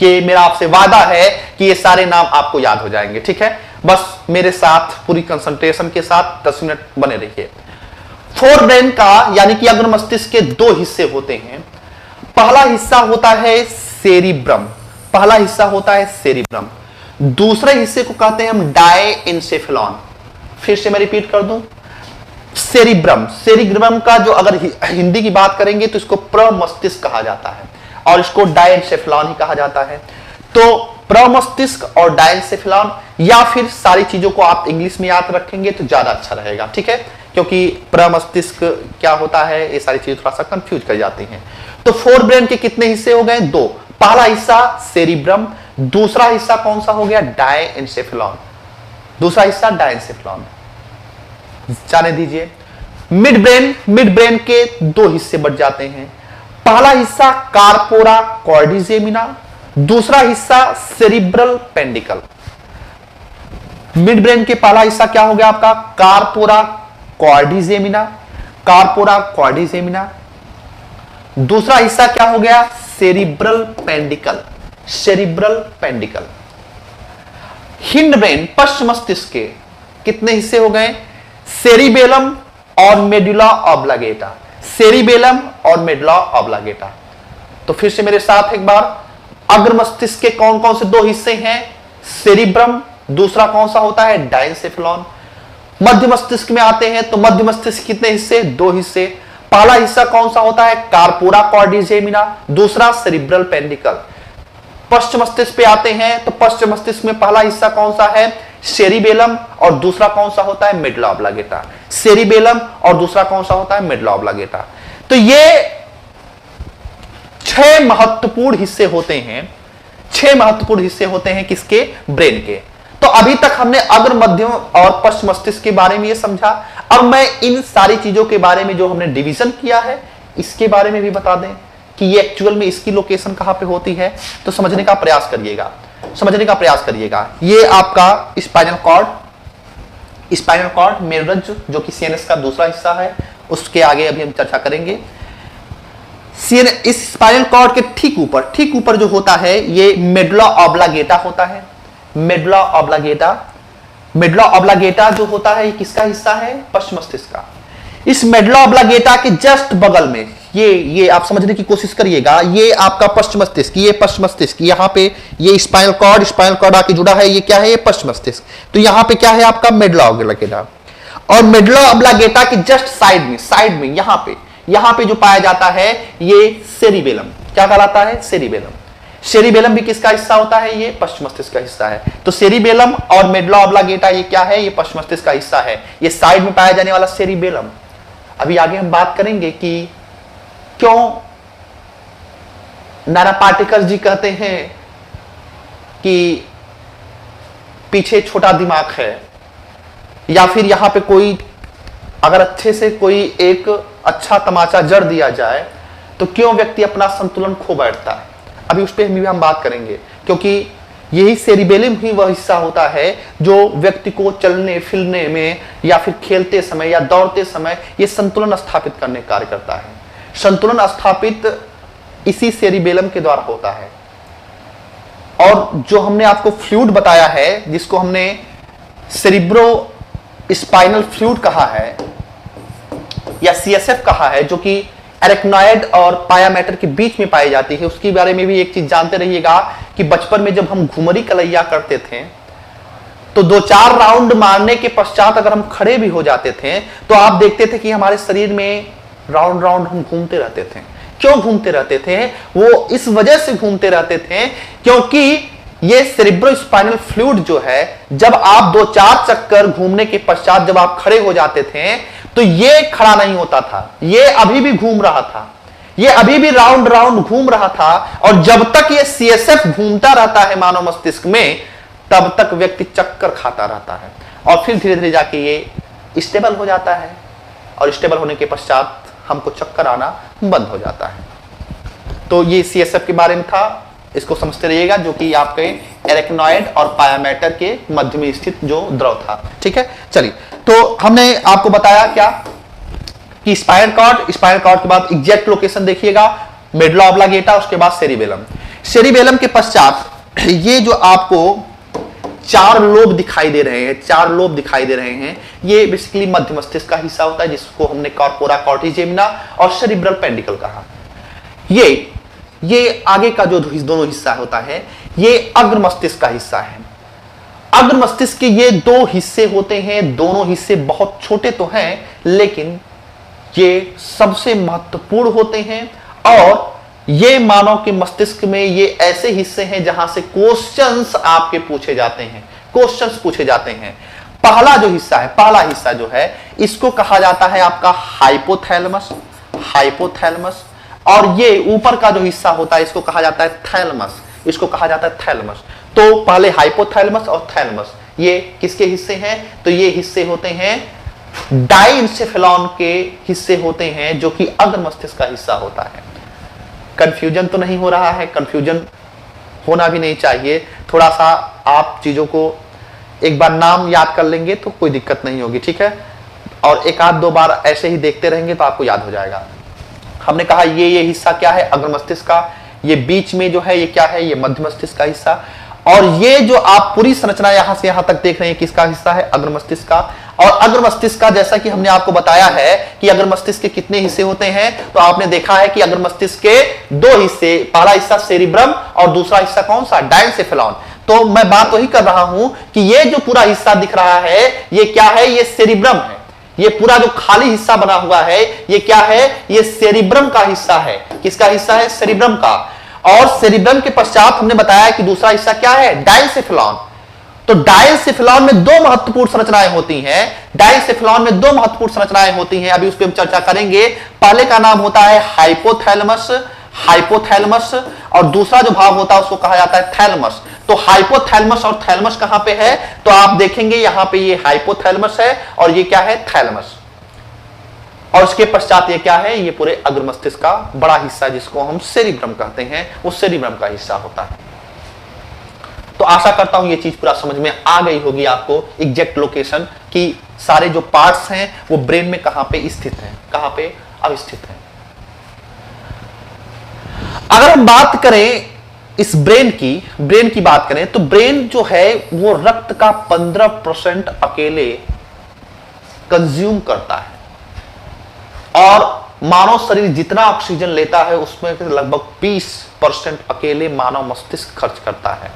ये मेरा आपसे वादा है कि ये सारे नाम आपको याद हो जाएंगे, ठीक है? बस मेरे साथ पूरी कंसंट्रेशन के साथ 10 मिनट बने रहिए। फोर ब्रेन का यानी कि अग्र मस्तिष्क के 2 हिस्से होते हैं। पहला हिस्सा होता है सेरिब्रम, पहला हिस्सा होता है सेरिब्रम। दूसरे हिस्से को कहते हैं हम डायएन्सेफेलॉन। फिर से मैं रिपीट कर दूं, सेरिब्रम, सेरिब्रम का जो अगर हिंदी की बात करेंगे तो इसको प्रमस्तिष्क कहा जाता है और इसको डायएन्सेफेलॉन ही कहा जाता है। तो प्रमस्तिष्क और डायएन्सेफेलॉन, या फिर सारी चीजों को आप इंग्लिश में याद रखेंगे तो ज्यादा अच्छा रहेगा, ठीक है? क्योंकि प्रमस्तिष्क क्या होता है, ये सारी चीजें थोड़ा सा कंफ्यूज कर जाती हैं। तो फोर ब्रेन के कितने हिस्से हो गए? 2। पहला हिस्सा सेरिब्रम, दूसरा हिस्सा कौन सा हो गया? डायएन्सेफेलॉन। दूसरा हिस्सा डायएन्सेफेलॉन, जाने दीजिए। मिड ब्रेन के 2 हिस्से बच जाते हैं। पहला हिस्सा कार्पोरा कॉर्डिजेमिना, दूसरा हिस्सा सेरिब्रल पेंडिकल। मिड ब्रेन के पहला हिस्सा क्या हो गया आपका? Corpora quadrigemina, corpora quadrigemina. दूसरा हिस्सा क्या हो गया? Cerebral peduncle, cerebral peduncle. Hind brain, पश्च मस्तिष्क के कितने हिस्से हो गए? सेरिबेलम और मेडुला ऑब्लांगेटा, सेरिबेलम और मेडुला ऑब्लांगेटा। तो फिर से मेरे साथ एक बार, अग्र मस्तिष्क के कौन कौन से दो हिस्से हैं? सेरिब्रम, दूसरा कौन सा होता है? डायंसेफेलॉन। मध्य मस्तिष्क में आते हैं तो मध्य मस्तिष्क कितने हिस्से? दो हिस्से। पहला हिस्सा कौन सा होता है? कार्पोरा कॉर्डिजेमिना, दूसरा सेरिब्रल पेंडिकल। पश्च मस्तिष्क पे आते हैं तो पश्च मस्तिष्क में पहला हिस्सा कौन सा है? सेरिबेलम, और दूसरा कौन सा होता है? Medulla oblongata. सेरिबेलम और दूसरा कौन सा होता है? Medulla oblongata. तो ये 6 महत्वपूर्ण हिस्से होते हैं, 6 महत्वपूर्ण हिस्से होते हैं किसके? ब्रेन के। तो अभी तक हमने अग्र, मध्य और पश्च मस्तिष्क के बारे में ये समझा। अब मैं इन सारी चीजों के बारे में जो हमने डिवीजन किया है इसके बारे में भी बता दें कि ये एक्चुअल में इसकी लोकेशन कहां पे होती है। तो समझने का प्रयास करिएगा, समझने का प्रयास करिएगा। ये आपका स्पाइनल कॉर्ड, स्पाइनल कॉर्ड मेरुरज्जु जो कि सीएनएस का दूसरा हिस्सा है, उसके आगे अभी हम चर्चा करेंगे। इस स्पाइनल कॉर्ड के ठीक ऊपर जो होता है ये मेडुला ऑब्लांगेटा होता है। मेडुला ऑब्लांगेटा, मेडुला ऑब्लांगेटा जो होता है ये किसका हिस्सा है? पश्च मस्तिष्क का। इस मेडुला ऑब्लांगेटा के जस्ट बगल में ये आप समझने की कोशिश करिएगा, ये आपका पश्च मस्तिष्क, ये पश्च मस्तिष्क, यहाँ पे ये स्पाइनल कॉर्ड आके जुड़ा है, ये क्या है? ये पश्च मस्तिष्क। तो यहाँ पे क्या है आपका? Medulla oblongata. और मेडुला ऑब्लांगेटा के जस्ट साइड में यहाँ पे जो पाया जाता है ये सेरिबेलम। क्या कहलाता है? सेरिबेलम। सेरिबेलम भी किसका हिस्सा होता है? ये पश्च मस्तिष्क का हिस्सा है। तो सेरिबेलम और मेडुला ऑब्लांगेटा ये क्या है? ये पश्च मस्तिष्क का हिस्सा है। ये साइड में पाया जाने वाला सेरिबेलम। अभी आगे हम बात करेंगे कि क्यों नाना पाटेकर जी कहते हैं कि पीछे छोटा दिमाग है, या फिर यहां पे कोई अगर अच्छे से कोई एक अच्छा तमाचा जड़ दिया जाए तो क्यों व्यक्ति अपना संतुलन खो बैठता है। अभी उस पर भी हम बात करेंगे, क्योंकि यही सेरिबेलम ही वह हिस्सा होता है जो व्यक्ति को चलने फिरने में या फिर खेलते समय या दौड़ते समय ये संतुलन स्थापित करने का कार्य करता है। संतुलन स्थापित इसी सेरिबेलम के द्वारा होता है। और जो हमने आपको फ्लूइड बताया है, जिसको हमने सेरिब्रो स्पाइनल फ्लूइड कहा है या सीएसएफ कहा है, जो कि एरेक्नॉइड और पाया मैटर के बीच में पाई जाती है, उसके बारे में भी एक चीज जानते रहिएगा कि बचपन में जब हम घुमरी कलैया करते थे तो 2-4 राउंड मारने के पश्चात अगर हम खड़े भी हो जाते थे तो आप देखते थे कि हमारे शरीर में राउंड राउंड हम घूमते रहते थे। क्यों घूमते रहते थे? वो इस वजह से घूमते रहते थे क्योंकि ये सेरिब्रोस्पाइनल फ्लूइड जो है, जब आप 2-4 चक्कर घूमने के पश्चात जब आप खड़े हो जाते थे तो ये खड़ा नहीं होता था, ये अभी भी घूम रहा था, ये अभी भी राउंड राउंड घूम रहा था। और जब तक ये सीएसएफ घूमता रहता है मानव मस्तिष्क में, तब तक व्यक्ति चक्कर खाता रहता है और फिर धीरे धीरे जाके ये स्टेबल हो जाता है और स्टेबल होने के पश्चात हमको चक्कर आना बंद हो जाता है। तो ये सीएसएफ के बारे में था, इसको समझते रहिएगा, जो कि आपके एरेक्नॉइड और पाया मैटर के मध्य में स्थित जो द्रव था। ठीक है, चलिए। तो हमने आपको बताया क्या कि स्पाइनल कॉर्ड के बाद एग्जैक्ट लोकेशन देखिएगा, मेडुला ऑब्लांगेटा, उसके बाद सेरिबेलम। सेरिबेलम के पश्चात ये जो आपको 4 लोब दिखाई दे रहे हैं, ये बेसिकली मध्य मस्तिष्क का हिस्सा होता है, जिसको हमने कॉर्पोरा कॉर्टिजेमिना और सेरिब्रल पेंडिकल कहा। ये आगे का जो दोनों हिस्सा होता है ये अग्र मस्तिष्क का हिस्सा है। अग्र मस्तिष्क के ये 2 हिस्से होते हैं, दोनों हिस्से बहुत छोटे तो हैं लेकिन ये सबसे महत्वपूर्ण होते हैं। और ये मानव के मस्तिष्क में ये ऐसे हिस्से हैं जहां से क्वेश्चंस आपके पूछे जाते हैं। पहला हिस्सा जो है इसको कहा जाता है आपका हाइपोथैलेमस, और ये ऊपर का जो हिस्सा होता है इसको कहा जाता है थैलेमस। तो पहले हाइपोथैलेमस और थैलेमस ये किसके हिस्से हैं? तो ये हिस्से होते हैं डाइंसेफेलॉन के हिस्से होते हैं, जो कि अग्र मस्तिष्क का हिस्सा होता है। कंफ्यूजन तो नहीं हो रहा है? कंफ्यूजन होना भी नहीं चाहिए। थोड़ा सा आप चीजों को एक बार नाम याद कर लेंगे तो कोई दिक्कत नहीं होगी, ठीक है। और 1-2 बार ऐसे ही देखते रहेंगे तो आपको याद हो जाएगा। हमने कहा ये हिस्सा क्या है? अग्र मस्तिष्क का। ये बीच में जो है ये क्या है, ये मध्य मस्तिष्क का हिस्सा। और ये जो आप पूरी संरचना यहां से यहां तक देख रहे हैं किसका हिस्सा है, अग्र मस्तिष्क का। और अग्र मस्तिष्क का जैसा कि हमने आपको बताया है कि अग्र मस्तिष्क के कितने हिस्से होते हैं, तो आपने देखा है कि अग्र मस्तिष्क के दो हिस्से, पहला हिस्सा सेरिब्रम और दूसरा हिस्सा कौन सा, डायनसेफेलॉन। तो मैं बात वही कर रहा हूं कि ये जो पूरा हिस्सा दिख रहा है ये क्या है, ये सेरिब्रम है। ये पूरा जो खाली हिस्सा बना हुआ है ये क्या है, ये सेरिब्रम का हिस्सा है। किसका हिस्सा है, सेरिब्रम का। और सेरिब्रम के पश्चात हमने बताया कि दूसरा हिस्सा क्या है, डायनसेफेलॉन। तो डायनसेफेलॉन में दो महत्वपूर्ण संरचनाएं होती हैं, डायनसेफेलॉन में दो महत्वपूर्ण संरचनाएं होती हैं, अभी उस पर हम चर्चा करेंगे। पहले का नाम होता है हाइपोथैलेमस, हाइपोथैलेमस, और दूसरा जो भाग होता है उसको कहा जाता है थैलेमस। तो हाइपोथैलेमस और थैलेमस कहां पे है, तो आप देखेंगे यहां पे ये हाइपोथैलेमस है और ये क्या है, थैलेमस। और उसके पश्चात ये क्या है, ये पूरे अग्र मस्तिष्क का बड़ा हिस्सा जिसको हम सेरिब्रम कहते हैं, वो सेरिब्रम का हिस्सा होता है। तो आशा करता हूं ये चीज पूरा समझ में आ गई होगी आपको, एग्जैक्ट लोकेशन कि सारे जो पार्ट्स हैं वो ब्रेन में कहां पे स्थित हैं, कहां पे अवस्थित हैं। अगर हम बात करें इस ब्रेन की बात करें तो ब्रेन जो है वो रक्त का 15% अकेले कंज्यूम करता है, और मानव शरीर जितना ऑक्सीजन लेता है उसमें लगभग 20% अकेले मानव मस्तिष्क खर्च करता है।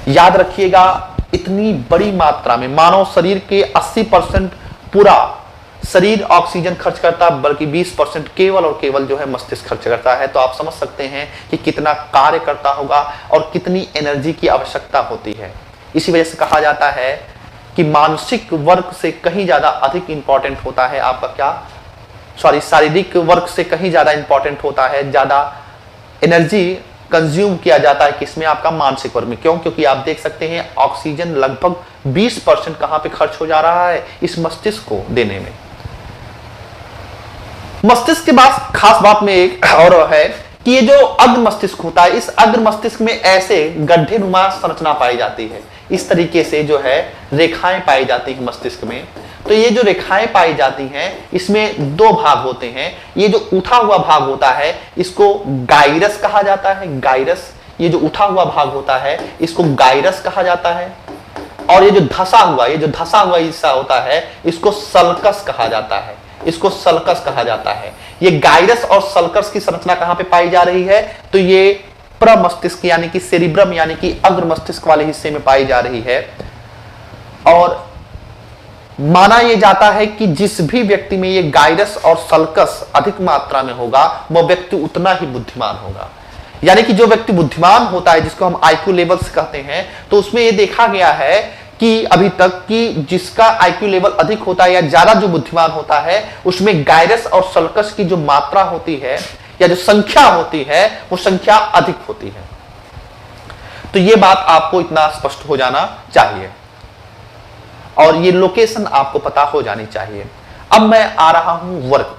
याद रखिएगा, इतनी बड़ी मात्रा में मानव शरीर के 80% पूरा शरीर ऑक्सीजन खर्च करता है, बल्कि 20% केवल और केवल जो है मस्तिष्क खर्च करता है। तो आप समझ सकते हैं कि कितना कार्य करता होगा और कितनी एनर्जी की आवश्यकता होती है। इसी वजह से कहा जाता है कि मानसिक वर्क से कहीं ज्यादा अधिक इंपॉर्टेंट होता है आपका क्या, शारीरिक वर्क से कहीं ज्यादा इंपॉर्टेंट होता है, ज्यादा एनर्जी कंज्यूम किया जाता है किसमें, आपका मानसिक वर्क में। क्यों, क्योंकि आप देख सकते हैं ऑक्सीजन लगभग 20% कहां पे खर्च हो जा रहा है, इस मस्तिष्क को देने में। मस्तिष्क के बाद खास बात में एक और है कि ये जो अग्र मस्तिष्क होता है, इस अग्र मस्तिष्क में ऐसे गड्ढे नुमा संरचना पाई जाती है, इस तरीके से जो है रेखाएं पाई जाती हैं मस्तिष्क में। तो ये जो रेखाएं पाई जाती हैं इसमें दो भाग होते हैं। ये जो उठा हुआ भाग होता है इसको गाइरस कहा जाता है, गाइरस। ये जो उठा हुआ भाग होता है इसको गाइरस कहा जाता है। और ये जो धसा हुआ हिस्सा होता है इसको सल्कस कहा जाता है, इसको सल्कस कहा जाता है। ये गाइरस और सल्कस की संरचना कहां पे पाई जा रही है, तो ये प्रमस्तिष्क यानी कि सेरिब्रम यानी कि अग्र मस्तिष्क वाले हिस्से में पाई जा रही है। और माना यह जाता है कि जिस भी व्यक्ति में ये गाइरस और सल्कस अधिक मात्रा में होगा वह व्यक्ति उतना ही बुद्धिमान होगा। यानी कि जो व्यक्ति बुद्धिमान होता है, जिसको हम आईक्यू लेवल्स कहते हैं, तो उसमें यह देखा गया है कि अभी तक कि जिसका आईक्यू लेवल अधिक होता है या ज्यादा जो बुद्धिमान होता है उसमें गाइरस और सल्कस की जो मात्रा होती है या जो संख्या होती है वो संख्या अधिक होती है। तो ये बात आपको इतना स्पष्ट हो जाना चाहिए और ये लोकेशन आपको पता हो जानी चाहिए। अब मैं आ रहा हूं वर्क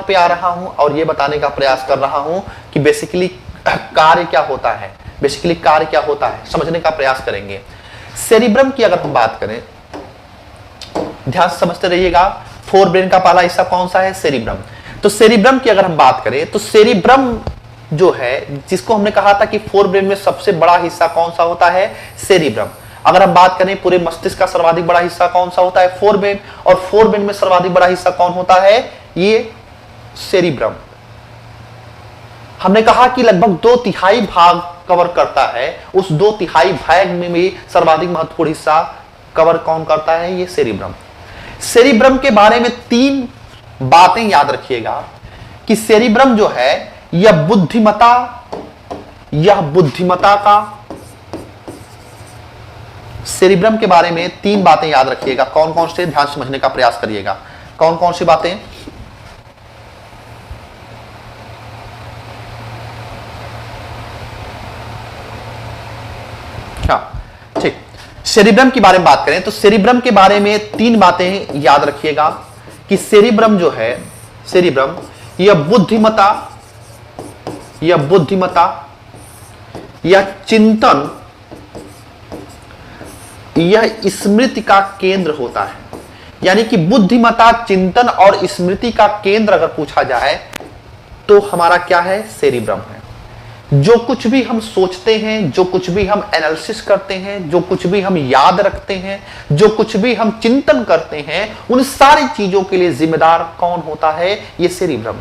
पे आ रहा हूं और ये बताने का प्रयास कर रहा हूं कि बेसिकली कार्य क्या होता है, समझने का प्रयास करेंगे। सेरिब्रम की अगर हम बात करें, ध्यान से समझते रहिएगा, फोर ब्रेन का पहला हिस्सा कौन सा है, सेरिब्रम। तो सेरिब्रम की अगर हम बात करें तो सेरिब्रम जो है, जिसको हमने कहा था कि फोर ब्रेन में सबसे बड़ा हिस्सा कौन सा होता है, सेरिब्रम। अगर हम बात करें पूरे मस्तिष्क का सर्वाधिक बड़ा हिस्सा कौन सा होता है, फोर ब्रेन। और फोर ब्रेन में सर्वाधिक बड़ा हिस्सा कौन होता है, ये सेरिब्रम। हमने कहा कि लगभग 2/3 भाग कवर करता है, उस 2/3 भाग में भी सर्वाधिक महत्वपूर्ण हिस्सा कवर कौन करता है, ये सेरिब्रम। सेरिब्रम के बारे में 3 बातें याद रखिएगा कि सेरिब्रम जो है यह बुद्धिमता का, सेरिब्रम के बारे में 3 बातें याद रखिएगा। कौन कौन से, ध्यान समझने का प्रयास करिएगा, कौन कौन सी बातें। ठीक, सेरिब्रम के बारे में बात करें तो सेरिब्रम के बारे में 3 बातें याद रखिएगा कि सेरिब्रम जो है, सेरिब्रम यह बुद्धिमता, यह चिंतन, यह स्मृति का केंद्र होता है। यानी कि बुद्धिमता, चिंतन और स्मृति का केंद्र अगर पूछा जाए तो हमारा क्या है, सेरिब्रम है। जो कुछ भी हम सोचते हैं, जो कुछ भी हम एनालिसिस करते हैं, जो कुछ भी हम याद रखते हैं, जो कुछ भी हम चिंतन करते हैं, उन सारी चीजों के लिए जिम्मेदार कौन होता है? ये सेरिब्रम।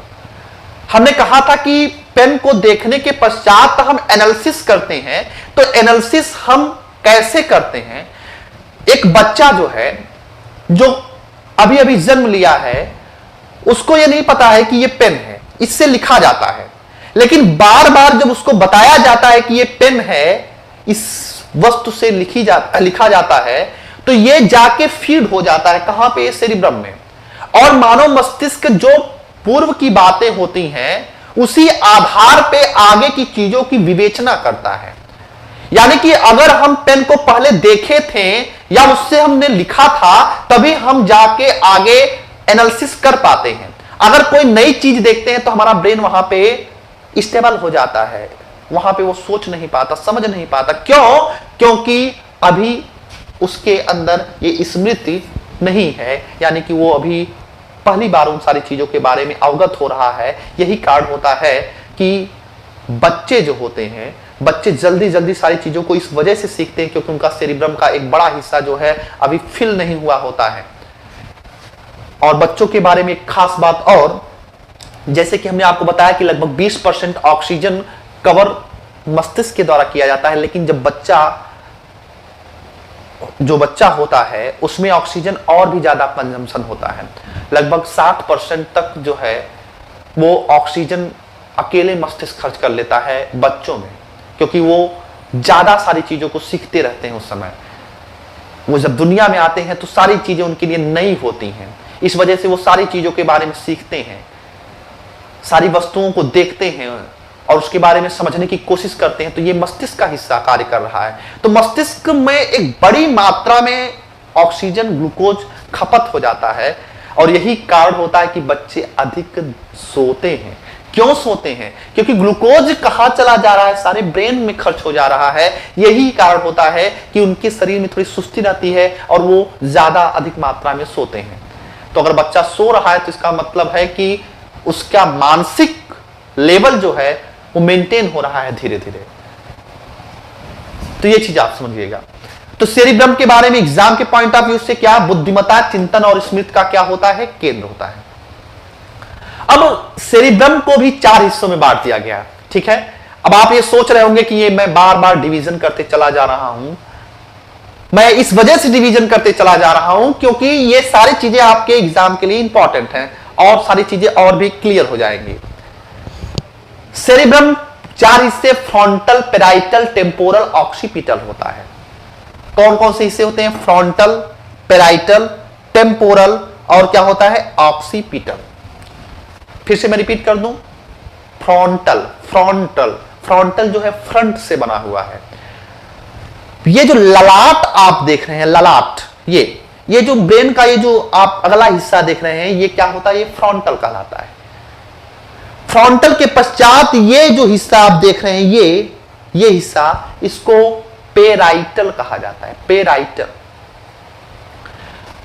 हमने कहा था कि पेन को देखने के पश्चात हम एनालिसिस करते हैं। तो एनालिसिस हम कैसे करते हैं? एक बच्चा जो है, जो अभी अभी जन्म लिया है, उसको यह नहीं पता है कि यह पेन है, इससे लिखा जाता है। लेकिन बार बार जब उसको बताया जाता है कि यह पेन है, इस वस्तु से लिखा जाता है, तो यह जाके फीड हो जाता है कहां पे? सेरिब्रम में। और मानव मस्तिष्क जो पूर्व की बातें होती हैं, उसी आधार पे आगे की चीजों की विवेचना करता है। यानी कि अगर हम पेन को पहले देखे थे या उससे हमने लिखा था, तभी हम जाके आगे एनालिसिस कर पाते हैं। अगर कोई नई चीज देखते हैं तो हमारा ब्रेन वहां पे स्टेबल हो जाता है, वहां पे वो सोच नहीं पाता, समझ नहीं पाता। क्यों? क्योंकि अभी उसके अंदर ये स्मृति नहीं है, यानी कि वो अभी पहली बार उन सारी चीजों के बारे में अवगत हो रहा है। यही कारण होता है कि बच्चे जो होते हैं, बच्चे जल्दी जल्दी सारी चीजों को इस वजह से सीखते हैं क्योंकि उनका सेरिब्रम का एक बड़ा हिस्सा जो है अभी फिल नहीं हुआ होता है। और बच्चों के बारे में एक खास बात और, जैसे कि हमने आपको बताया कि लगभग 20% ऑक्सीजन कवर मस्तिष्क के द्वारा किया जाता है, लेकिन जो बच्चा होता है उसमें ऑक्सीजन और भी ज्यादा कंजम्पशन होता है। लगभग 60% तक जो है वो ऑक्सीजन अकेले मस्तिष्क खर्च कर लेता है बच्चों में, क्योंकि वो ज्यादा सारी चीजों को सीखते रहते हैं। उस समय वो जब दुनिया में आते हैं तो सारी चीजें उनके लिए नई होती हैं, इस वजह से वो सारी चीजों के बारे में सीखते हैं, सारी वस्तुओं को देखते हैं और उसके बारे में समझने की कोशिश करते हैं। तो ये मस्तिष्क का हिस्सा कार्य कर रहा है। तो मस्तिष्क में एक बड़ी मात्रा में ऑक्सीजन, ग्लूकोज खपत हो जाता है और यही कारण होता है कि बच्चे अधिक सोते हैं। क्यों सोते हैं? क्योंकि ग्लूकोज कहां चला जा रहा है? सारे ब्रेन में खर्च हो जा रहा है। यही कारण होता है कि उनके शरीर में थोड़ी सुस्ती रहती है और वो ज्यादा अधिक मात्रा में सोते हैं। तो अगर बच्चा सो रहा है तो इसका मतलब है कि उसका मानसिक लेवल जो है वो मेंटेन हो रहा है धीरे धीरे। तो ये चीज आप समझिएगा। तो सेरिब्रम के बारे में एग्जाम के पॉइंट ऑफ व्यू से क्या? बुद्धिमत्ता, चिंतन और स्मृति का क्या होता है? केंद्र होता है। अब सेरिब्रम को भी 4 हिस्सों में बांट दिया गया, ठीक है। अब आप ये सोच रहे होंगे कि ये मैं बार बार डिवीजन करते चला जा रहा हूं। मैं इस वजह से डिवीजन करते चला जा रहा हूं क्योंकि ये सारी चीजें आपके एग्जाम के लिए इंपॉर्टेंट हैं और सारी चीजें और भी क्लियर हो जाएंगी। सेरिब्रम 4 हिस्से फ्रंटल, पेराइटल, टेम्पोरल, ऑक्सीपिटल होता है। कौन कौन से हिस्से होते हैं? फ्रंटल, पेराइटल, टेम्पोरल और क्या होता है? ऑक्सीपिटल। फिर से मैं रिपीट कर दूं, फ्रंटल, फ्रंटल जो है फ्रंट से बना हुआ है। ये जो ललाट आप देख रहे हैं, ललाट, ये जो ब्रेन का ये जो आप अगला हिस्सा देख रहे हैं, ये क्या होता है? ये फ्रंटल कहलाता है। फ्रंटल के पश्चात ये जो हिस्सा आप देख रहे हैं, ये हिस्सा, इसको पेराइटल कहा जाता है, पेराइटल।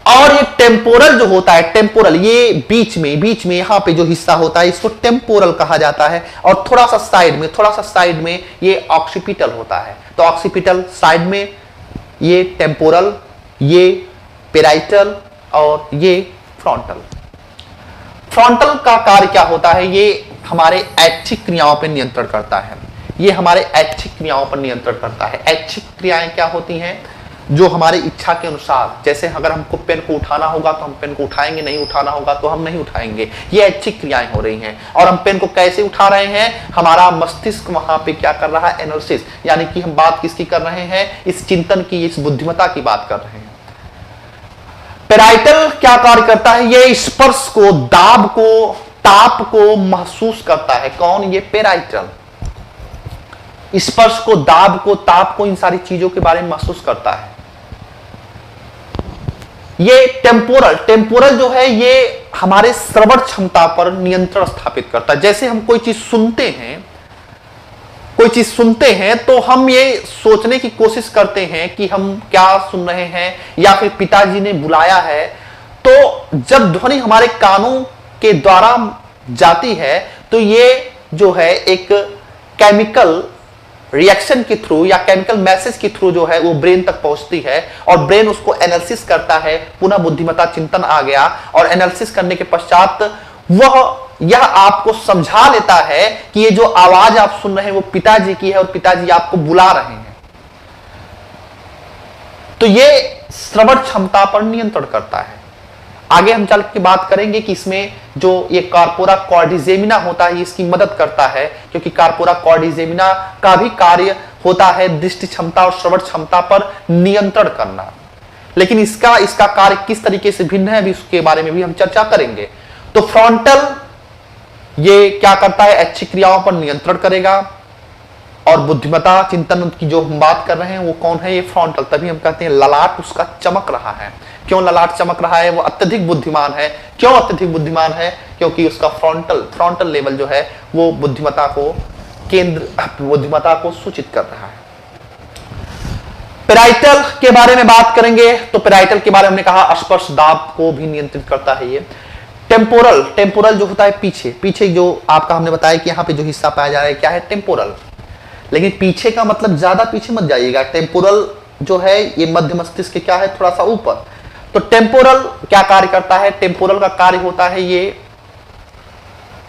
और ये टेम्पोरल जो होता है, टेम्पोरल, ये बीच में यहां पे जो हिस्सा होता है इसको टेम्पोरल कहा जाता है। और थोड़ा सा साइड में ये ऑक्सीपिटल होता है। तो ऑक्सीपिटल साइड में, ये टेम्पोरल, ये पेराइटल और ये फ्रंटल। फ्रंटल का कार्य क्या होता है? ये हमारे ऐच्छिक क्रियाओं पर नियंत्रण करता है। ये हमारे ऐच्छिक क्रियाओं पर नियंत्रण करता है। ऐच्छिक क्रियाएं क्या होती हैं? जो हमारी इच्छा के अनुसार, जैसे अगर हमको पेन को उठाना होगा तो हम पेन को उठाएंगे, नहीं उठाना होगा तो हम नहीं उठाएंगे। ये ऐच्छिक क्रियाएं हो रही हैं। और हम पेन को कैसे उठा रहे हैं? हमारा मस्तिष्क वहां पे क्या कर रहा है? एनालिसिस, यानी कि हम बात किसकी कर रहे हैं? इस चिंतन की, इस बुद्धिमत्ता की बात कर रहे हैं। पेराइटल क्या कार्य करता है? ये स्पर्श को, दाब को, ताप को महसूस करता है। कौन? ये पेराइटल। स्पर्श को, दाब को, ताप को, इन सारी चीजों के बारे में महसूस करता है। ये टेम्पोरल जो है ये हमारे श्रवण क्षमता पर नियंत्रण स्थापित करता है। जैसे हम कोई चीज सुनते हैं तो हम ये सोचने की कोशिश करते हैं कि हम क्या सुन रहे हैं, या फिर पिताजी ने बुलाया है। तो जब ध्वनि हमारे कानों के द्वारा जाती है तो ये जो है एक केमिकल रिएक्शन के थ्रू या केमिकल मैसेज के थ्रू जो है वो ब्रेन तक पहुंचती है और ब्रेन उसको एनालिसिस करता है। पुनः बुद्धिमत्ता चिंतन आ गया और एनालिसिस करने के पश्चात वह यह आपको समझा लेता है कि ये जो आवाज आप सुन रहे हैं वो पिताजी की है और पिताजी आपको बुला रहे हैं। तो ये श्रवण क्षमता पर नियंत्रण करता है। आगे हम चल के बात करेंगे कि इसमें जो ये कार्पोरा कॉर्डिजेमिना होता है इसकी मदद करता है, क्योंकि कार्पोरा कॉर्डिजेमिना का भी कार्य होता है दृष्टि क्षमता और श्रवण क्षमता पर नियंत्रण करना। लेकिन इसका कार्य किस तरीके से भिन्न है, अभी उसके बारे में भी हम चर्चा करेंगे। तो फ्रंटल ये क्या करता है, ऐच्छिक क्रियाओं पर नियंत्रण करेगा। और बुद्धिमत्ता चिंतन की जो हम बात कर रहे हैं वो कौन है, ये फ्रंटल। तभी हम कहते हैं ललाट उसका चमक रहा है। क्यों ललाट चमक रहा है, वो अत्यधिक बुद्धिमान है। क्यों अत्यधिक बुद्धिमान है, क्योंकि उसका फ्रंटल लेवल जो है वो बुद्धिमत्ता को सूचित कर रहा है। पेराइटल के बारे में बात करेंगे तो पेराइटल के बारे में हमने कहा स्पर्श दाब को भी नियंत्रित करता है ये। टेम्पोरल जो होता है पीछे जो आपका हमने बताया कि यहाँ पे जो हिस्सा पाया जा रहा है क्या है, टेम्पोरल। लेकिन पीछे का मतलब ज्यादा पीछे मत जाइएगा। टेम्पोरल जो है ये मध्य मस्तिष्क के क्या है, थोड़ा सा ऊपर। तो टेम्पोरल क्या कार्य करता है, टेम्पोरल का कार्य होता है ये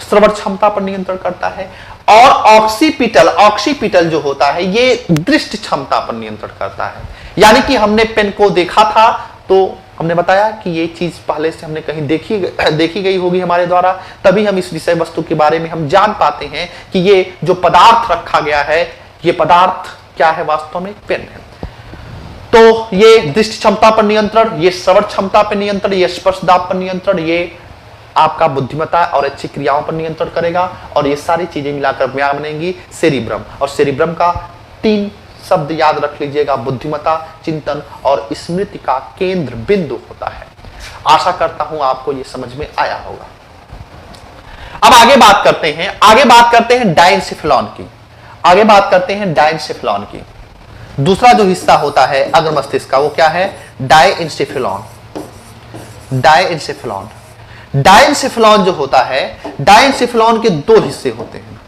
श्रवण क्षमता पर नियंत्रण करता है। और ऑक्सीपिटल जो होता है ये दृष्टि क्षमता पर नियंत्रण करता है। यानी कि हमने पेन को देखा था तो हमने बताया कि ये चीज पहले से हमने कहीं देखी गई होगी हमारे द्वारा, तभी हम इस विषय वस्तु के बारे में हम जान पाते हैं कि ये जो पदार्थ रखा गया है ये पदार्थ क्या है, वास्तव में पेन है। तो ये दृष्टि क्षमता पर नियंत्रण, ये श्रवण क्षमता पर नियंत्रण, ये स्पर्श दाब पर नियंत्रण, ये आपका बुद्धिमत्ता और अच्छी क्रियाओं पर नियंत्रण करेगा। और ये सारी चीजें मिलाकर क्या बनेंगी, सेरिब्रम। और सेरिब्रम का 3 शब्द याद रख लीजिएगा, बुद्धिमत्ता, चिंतन और स्मृति का केंद्र बिंदु होता है। आशा करता हूं आपको यह समझ में आया होगा। अब आगे बात करते हैं डायंसेफेलॉन की। दूसरा जो हिस्सा होता है अग्र मस्तिष्क का वो क्या है, डायंसेफेलॉन। डायंसेफेलॉन जो होता है, डायंसेफेलॉन के 2 हिस्से होते हैं।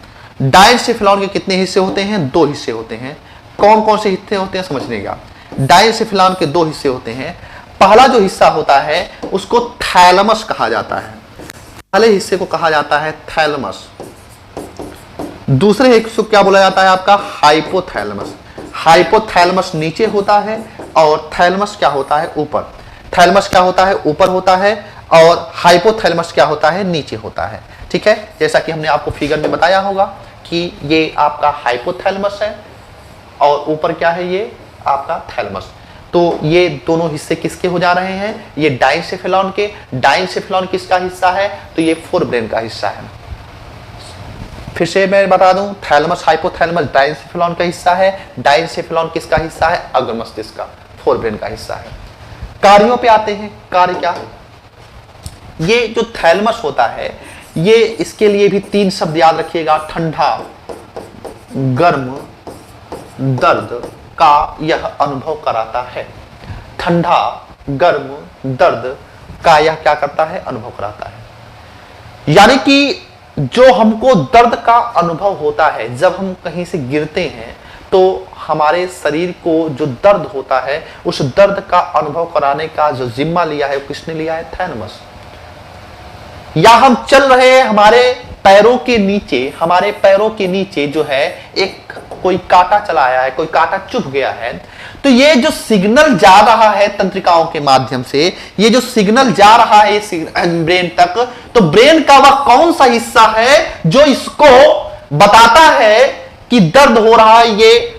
डायंसेफेलॉन के कितने हिस्से होते हैं, 2 हिस्से होते हैं। कौन कौन से हिस्से होते हैं समझिएगा। डायंसेफेलॉन के 2 हिस्से होते हैं। पहला जो हिस्सा होता है उसको थैलेमस कहा जाता है। पहले हिस्से को कहा जाता है थैलेमस। दूसरे हिस्से को क्या बोला जाता है आपका, हाइपोथैलेमस। हाइपोथैलेमस नीचे होता है और थैलेमस क्या होता है, ऊपर। थैलेमस क्या होता है, ऊपर होता है और हाइपोथैलेमस क्या होता है, नीचे होता है। ठीक है, जैसा कि हमने आपको फिगर में बताया होगा कि ये आपका हाइपोथैलेमस है और ऊपर क्या है, ये आपका थैलेमस। तो ये दोनों हिस्से किसके हो जा रहे हैं, ये डायंसेफेलॉन के। डायंसेफेलॉन किसका हिस्सा है, तो ये फोरब्रेन का हिस्सा है। फिर से मैं बता दूं, थैलेमस हाइपोथैलेमस डायंसेफेलॉन का हिस्सा है। डायंसेफेलॉन किसका हिस्सा है, अग्र मस्तिष्क का, फोरब्रेन का हिस्सा है। कार्यों पे आते हैं, कार्य क्या है, ये जो थैलेमस होता है ये इसके लिए भी 3 शब्द याद रखिएगा, ठंडा, गर्म, दर्द का यह अनुभव कराता है। ठंडा, गर्म, दर्द का यह क्या करता है, अनुभव कराता है। यानी कि जो हमको दर्द का अनुभव होता है जब हम कहीं से गिरते हैं तो हमारे शरीर को जो दर्द होता है उस दर्द का अनुभव कराने का जो जिम्मा लिया है वो किसने लिया है, थैलेमस। या हम चल रहे हैं, हमारे पैरों के नीचे जो है एक कोई कांटा चला आया है, कोई कांटा चुभ गया है, तो ये जो सिग्नल जा रहा है तंत्रिकाओं के माध्यम से, ये जो सिग्नल जा रहा है ब्रेन तक, तो ब्रेन का वह कौन सा हिस्सा है जो इसको बताता है कि दर्द हो रहा है, ये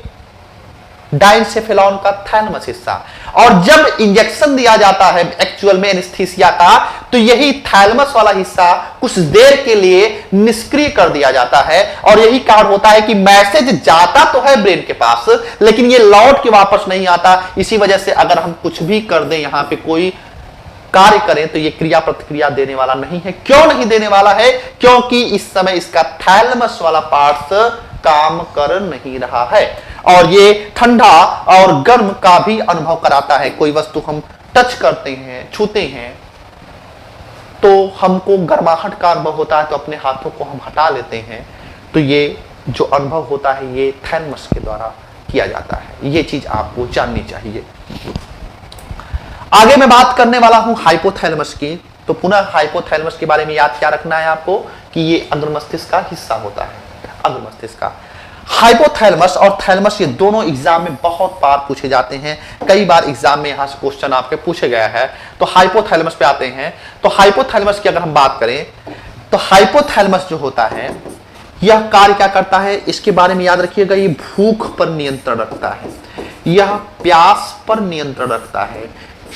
डायंसेफेलॉन का थैलेमस हिस्सा। और जब इंजेक्शन दिया जाता है एक्चुअल में एनेस्थीसिया का, तो यही थैलेमस वाला हिस्सा कुछ देर के लिए निष्क्रिय कर दिया जाता है। और यही कारण होता है कि मैसेज जाता तो है ब्रेन के पास लेकिन ये लौट के वापस नहीं आता। इसी वजह से अगर हम कुछ भी कर दें, यहां पे कोई कार्य करें, तो ये क्रिया प्रतिक्रिया देने वाला नहीं है। क्यों नहीं देने वाला है, क्योंकि इस समय इसका थैलेमस वाला पार्ट काम कर नहीं रहा है। और ये ठंडा और गर्म का भी अनुभव कराता है। कोई वस्तु हम टच करते हैं, छूते हैं, तो हमको गर्माहट का अनुभव होता है, तो अपने हाथों को हम हटा लेते हैं, तो ये जो अनुभव होता है ये थैलेमस के द्वारा किया जाता है। ये चीज आपको जाननी चाहिए। आगे मैं बात करने वाला हूं हाइपोथैलेमस की। तो पुनः हाइपोथैलेमस के बारे में याद क्या रखना है आपको कि ये अग्र मस्तिष्क का हिस्सा होता है। अग्र मस्तिष्क का हाइपोथैलेमस और थैलेमस ये दोनों एग्जाम में बहुत बार पूछे जाते हैं। कई बार एग्जाम में यहां से क्वेश्चन आपके पूछे गया है। तो हाइपोथैलेमस पे आते हैं। तो हाइपोथैलेमस की अगर हम बात करें तो हाइपोथैलेमस जो होता है यह कार्य क्या करता है, इसके बारे में याद रखिएगा। ये भूख पर नियंत्रण रखता है, यह प्यास पर नियंत्रण रखता है,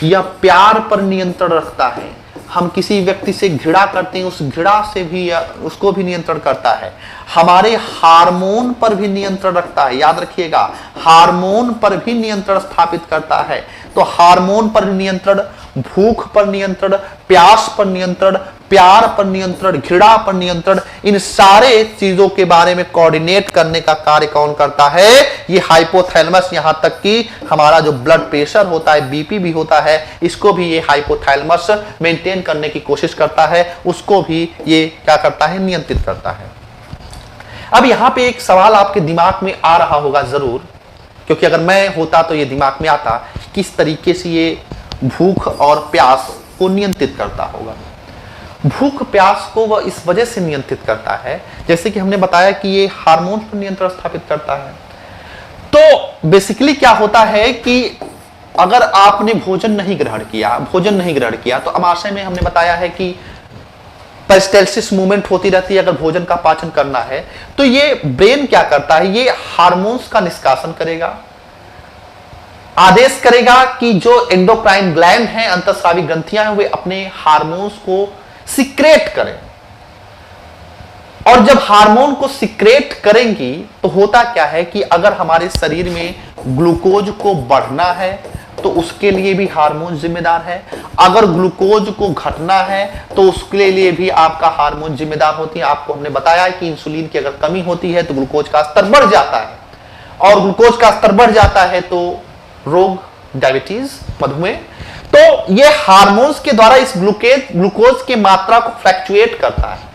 यह प्यार पर नियंत्रण रखता है। हम किसी व्यक्ति से घृणा करते हैं, उस घृणा से भी उसको भी नियंत्रण करता है। हमारे हार्मोन पर भी नियंत्रण रखता है, याद रखिएगा, हार्मोन पर भी नियंत्रण स्थापित करता है। तो हार्मोन पर नियंत्रण, भूख पर नियंत्रण, प्यास पर नियंत्रण, प्यार पर नियंत्रण, घृणा पर नियंत्रण, इन सारे चीजों के बारे में कोऑर्डिनेट करने का कार्य कौन करता है, ये हाइपोथैलेमस। यहां तक कि हमारा जो ब्लड प्रेशर होता है, बीपी भी होता है, इसको भी ये हाइपोथैलेमस मेंटेन करने की कोशिश करता है, उसको भी ये क्या करता है, नियंत्रित करता है। अब यहां पे एक सवाल आपके दिमाग में आ रहा होगा जरूर, क्योंकि अगर मैं होता तो ये दिमाग में आता, किस तरीके से ये भूख और प्यास को नियंत्रित करता होगा। भूख प्यास को वह इस वजह से नियंत्रित करता है, जैसे कि हमने बताया कि ये हार्मोन पर नियंत्रण स्थापित करता है। तो बेसिकली क्या होता है कि अगर आपने भोजन नहीं ग्रहण किया तो अमाशय में हमने बताया है कि पेरिस्टाल्सिस मूवमेंट होती रहती है। अगर भोजन का पाचन करना है तो ये ब्रेन क्या करता है, ये हार्मोन्स का निष्कासन करेगा, आदेश करेगा कि जो एंडोक्राइन ग्लैंड है, अंतःस्रावी ग्रंथियां हैं, वे अपने हार्मोन्स को सिक्रेट करें। और जब हार्मोन को सिक्रेट करेंगी तो होता क्या है कि अगर हमारे शरीर में ग्लूकोज को बढ़ना है तो उसके लिए भी हार्मोन जिम्मेदार है, अगर ग्लूकोज को घटना है तो उसके लिए भी आपका हार्मोन जिम्मेदार होती है। आपको हमने बताया कि इंसुलिन की अगर कमी होती है तो ग्लूकोज का स्तर बढ़ जाता है, और ग्लूकोज का स्तर बढ़ जाता है तो रोग, डायबिटीज, मधुमेह। तो ये हार्मोन्स के द्वारा इस ग्लूकोज की मात्रा को फ्लक्चुएट करता है,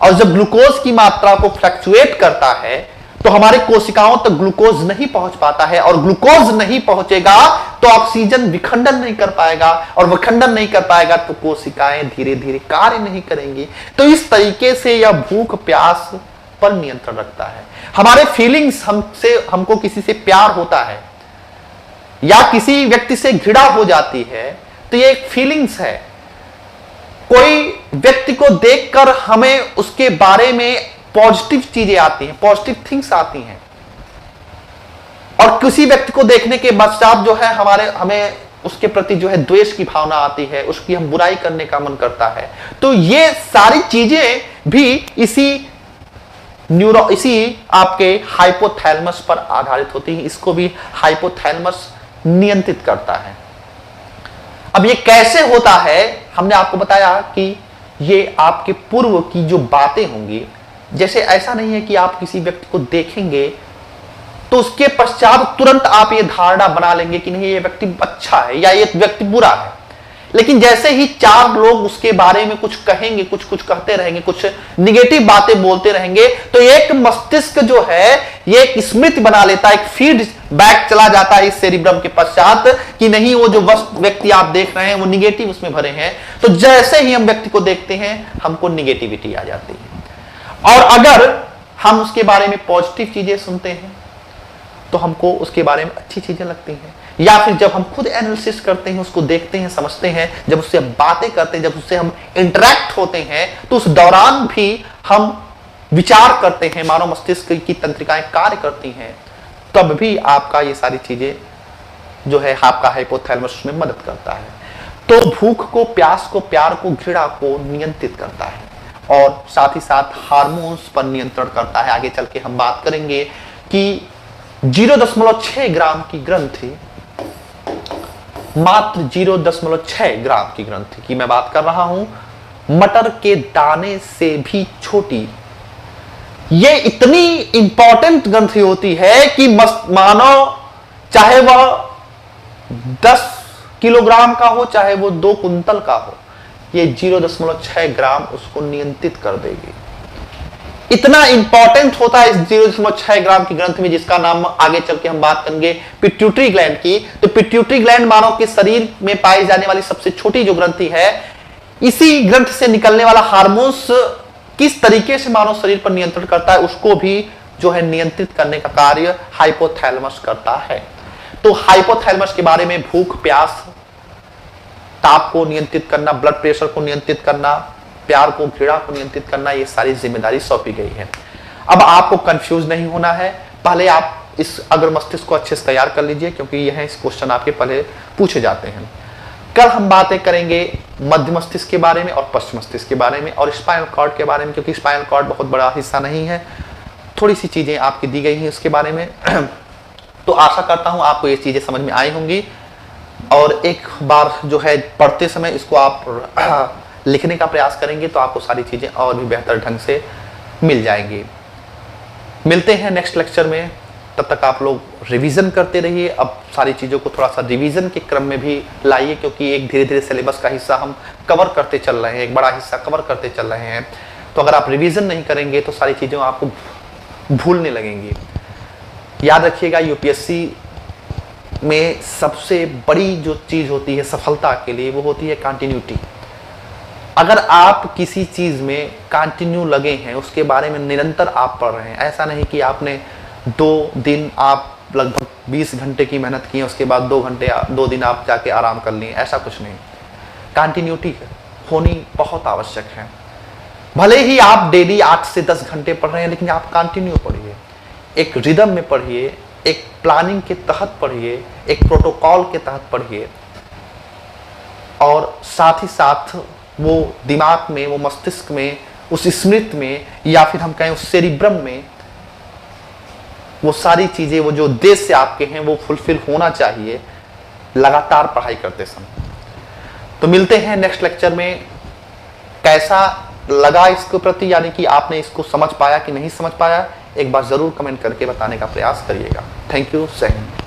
और जब ग्लूकोज की मात्रा को फ्लक्चुएट करता है तो हमारे कोशिकाओं तक ग्लूकोज नहीं पहुंच पाता है, और ग्लूकोज नहीं पहुंचेगा तो ऑक्सीजन विखंडन नहीं कर पाएगा, और विखंडन नहीं कर पाएगा तो कोशिकाएं धीरे धीरे कार्य नहीं करेंगी। तो इस तरीके से यह भूख प्यास पर नियंत्रण रखता है। हमारे फीलिंग्स, हमको किसी से प्यार होता है या किसी व्यक्ति से घृणा हो जाती है तो ये एक फीलिंग्स है। कोई व्यक्ति को देखकर हमें उसके बारे में पॉजिटिव चीजें आती हैं, पॉजिटिव थिंग्स आती हैं, और किसी व्यक्ति को देखने के पश्चात जो है हमें उसके प्रति जो है द्वेष की भावना आती है, उसकी हम बुराई करने का मन करता है। तो ये सारी चीजें भी इसी आपके हाइपोथैलेमस पर आधारित होती है। इसको भी हाइपोथैलेमस नियंत्रित करता है। अब ये कैसे होता है, हमने आपको बताया कि ये आपके पूर्व की जो बातें होंगी, जैसे ऐसा नहीं है कि आप किसी व्यक्ति को देखेंगे तो उसके पश्चात तुरंत आप ये धारणा बना लेंगे कि नहीं ये व्यक्ति अच्छा है या ये व्यक्ति बुरा है, लेकिन जैसे ही चार लोग उसके बारे में कुछ कहेंगे, कुछ कहते रहेंगे, कुछ निगेटिव बातें बोलते रहेंगे, तो एक मस्तिष्क जो है ये एक स्मृति बना लेता है, एक फीडबैक चला जाता है इस सेरिब्रम के पश्चात कि नहीं वो जो व्यक्ति आप देख रहे हैं वो निगेटिव उसमें भरे हैं। तो जैसे ही हम व्यक्ति को देखते हैं हमको निगेटिविटी आ जाती है, और अगर हम उसके बारे में पॉजिटिव चीजें सुनते हैं तो हमको उसके बारे में अच्छी चीजें लगती हैं, या फिर जब हम खुद एनालिसिस करते हैं, उसको देखते हैं, समझते हैं, जब उससे बातें करते हैं, जब उससे हम इंटरेक्ट होते हैं तो उस दौरान भी हम विचार करते हैं, मानव मस्तिष्क की तंत्रिकाएं कार्य करती हैं, तब भी आपका ये सारी चीजें जो है आपका हाइपोथैलेमस में मदद करता है। तो भूख को, प्यास को, प्यार को, घृणा को नियंत्रित करता है, और साथ ही साथ हार्मोन्स पर नियंत्रण करता है। आगे चल के हम बात करेंगे कि 0.6 ग्राम की ग्रंथि, मात्र 0.6 ग्राम की ग्रंथि की मैं बात कर रहा हूं, मटर के दाने से भी छोटी, ये इतनी इंपॉर्टेंट ग्रंथि होती है कि मानव चाहे वह 10 किलोग्राम का हो, चाहे वो 2 कुंतल का हो, ये 0.6 ग्राम उसको नियंत्रित कर देगी। इतना इंपॉर्टेंट होता है इस 0.6 ग्राम की ग्रंथ में, जिसका नाम आगे चल के हम बात करेंगे पिट्यूटरी ग्लैंड की। तो पिट्यूटरी ग्लैंड मानव के शरीर में पाई जाने वाली सबसे छोटी जो ग्रंथि है, इसी ग्रंथ से निकलने वाला हार्मोन्स किस तरीके से मानव शरीर पर नियंत्रण करता है, उसको भी जो है नियंत्रित करने का कार्य हाइपोथैलेमस करता है। तो हाइपोथैलेमस के बारे में भूख, प्यास, ताप को नियंत्रित करना, ब्लड प्रेशर को नियंत्रित करना, प्यार को, घृणा को नियंत्रित करना, ये सारी जिम्मेदारी सौंपी गई है। अब आपको कंफ्यूज नहीं होना है, पहले आप इस अग्र मस्तिष्क को अच्छे से तैयार कर लीजिए, क्योंकि यह इस क्वेश्चन आपके पहले पूछे जाते हैं। कल हम बातें करेंगे मध्य मस्तिष्क के बारे में और पश्चिम मस्तिष्क के बारे में और स्पाइनल कॉर्ड के बारे में, क्योंकि स्पाइनल कॉर्ड बहुत बड़ा हिस्सा नहीं है, थोड़ी सी चीजें आपकी दी गई हैं उसके बारे में। तो आशा करता हूं आपको ये चीजें समझ में आई होंगी, और एक बार जो है पढ़ते समय इसको आप लिखने का प्रयास करेंगे तो आपको सारी चीजें और भी बेहतर ढंग से मिल जाएंगी। मिलते हैं नेक्स्ट लेक्चर में, तब तक आप लोग रिवीजन करते रहिए। अब सारी चीज़ों को थोड़ा सा रिवीजन के क्रम में भी लाइए, क्योंकि एक धीरे धीरे सिलेबस का हिस्सा हम कवर करते चल रहे हैं, एक बड़ा हिस्सा कवर करते चल रहे हैं। तो अगर आप रिवीजन नहीं करेंगे तो सारी चीज़ें आपको भूलने लगेंगी। याद रखिएगा, यूपीएससी में सबसे बड़ी जो चीज़ होती है सफलता के लिए, वो होती है कंटिन्यूटी। अगर आप किसी चीज में कंटिन्यू लगे हैं, उसके बारे में निरंतर आप पढ़ रहे हैं, ऐसा नहीं कि आपने 2 दिन आप लगभग 20 घंटे की मेहनत की, उसके बाद 2 दिन आप जाके आराम कर लिए, ऐसा कुछ नहीं। कंटिन्यूटी होनी बहुत आवश्यक है। भले ही आप डेली 8 से 10 घंटे पढ़ रहे हैं, लेकिन आप कंटिन्यू पढ़िए, एक रिदम में पढ़िए, एक प्लानिंग के तहत पढ़िए, एक प्रोटोकॉल के तहत पढ़िए, और साथ ही साथ वो दिमाग में, वो मस्तिष्क में, उस स्मृति में, या फिर हम कहें उस सेरिब्रम में, वो सारी चीजें, वो जो उद्देश्य आपके हैं, वो फुलफिल होना चाहिए लगातार पढ़ाई करते समय। तो मिलते हैं नेक्स्ट लेक्चर में। कैसा लगा इसके प्रति, यानी कि आपने इसको समझ पाया कि नहीं समझ पाया, एक बार जरूर कमेंट करके बताने का प्रयास करिएगा। Thank you. जय हिंद।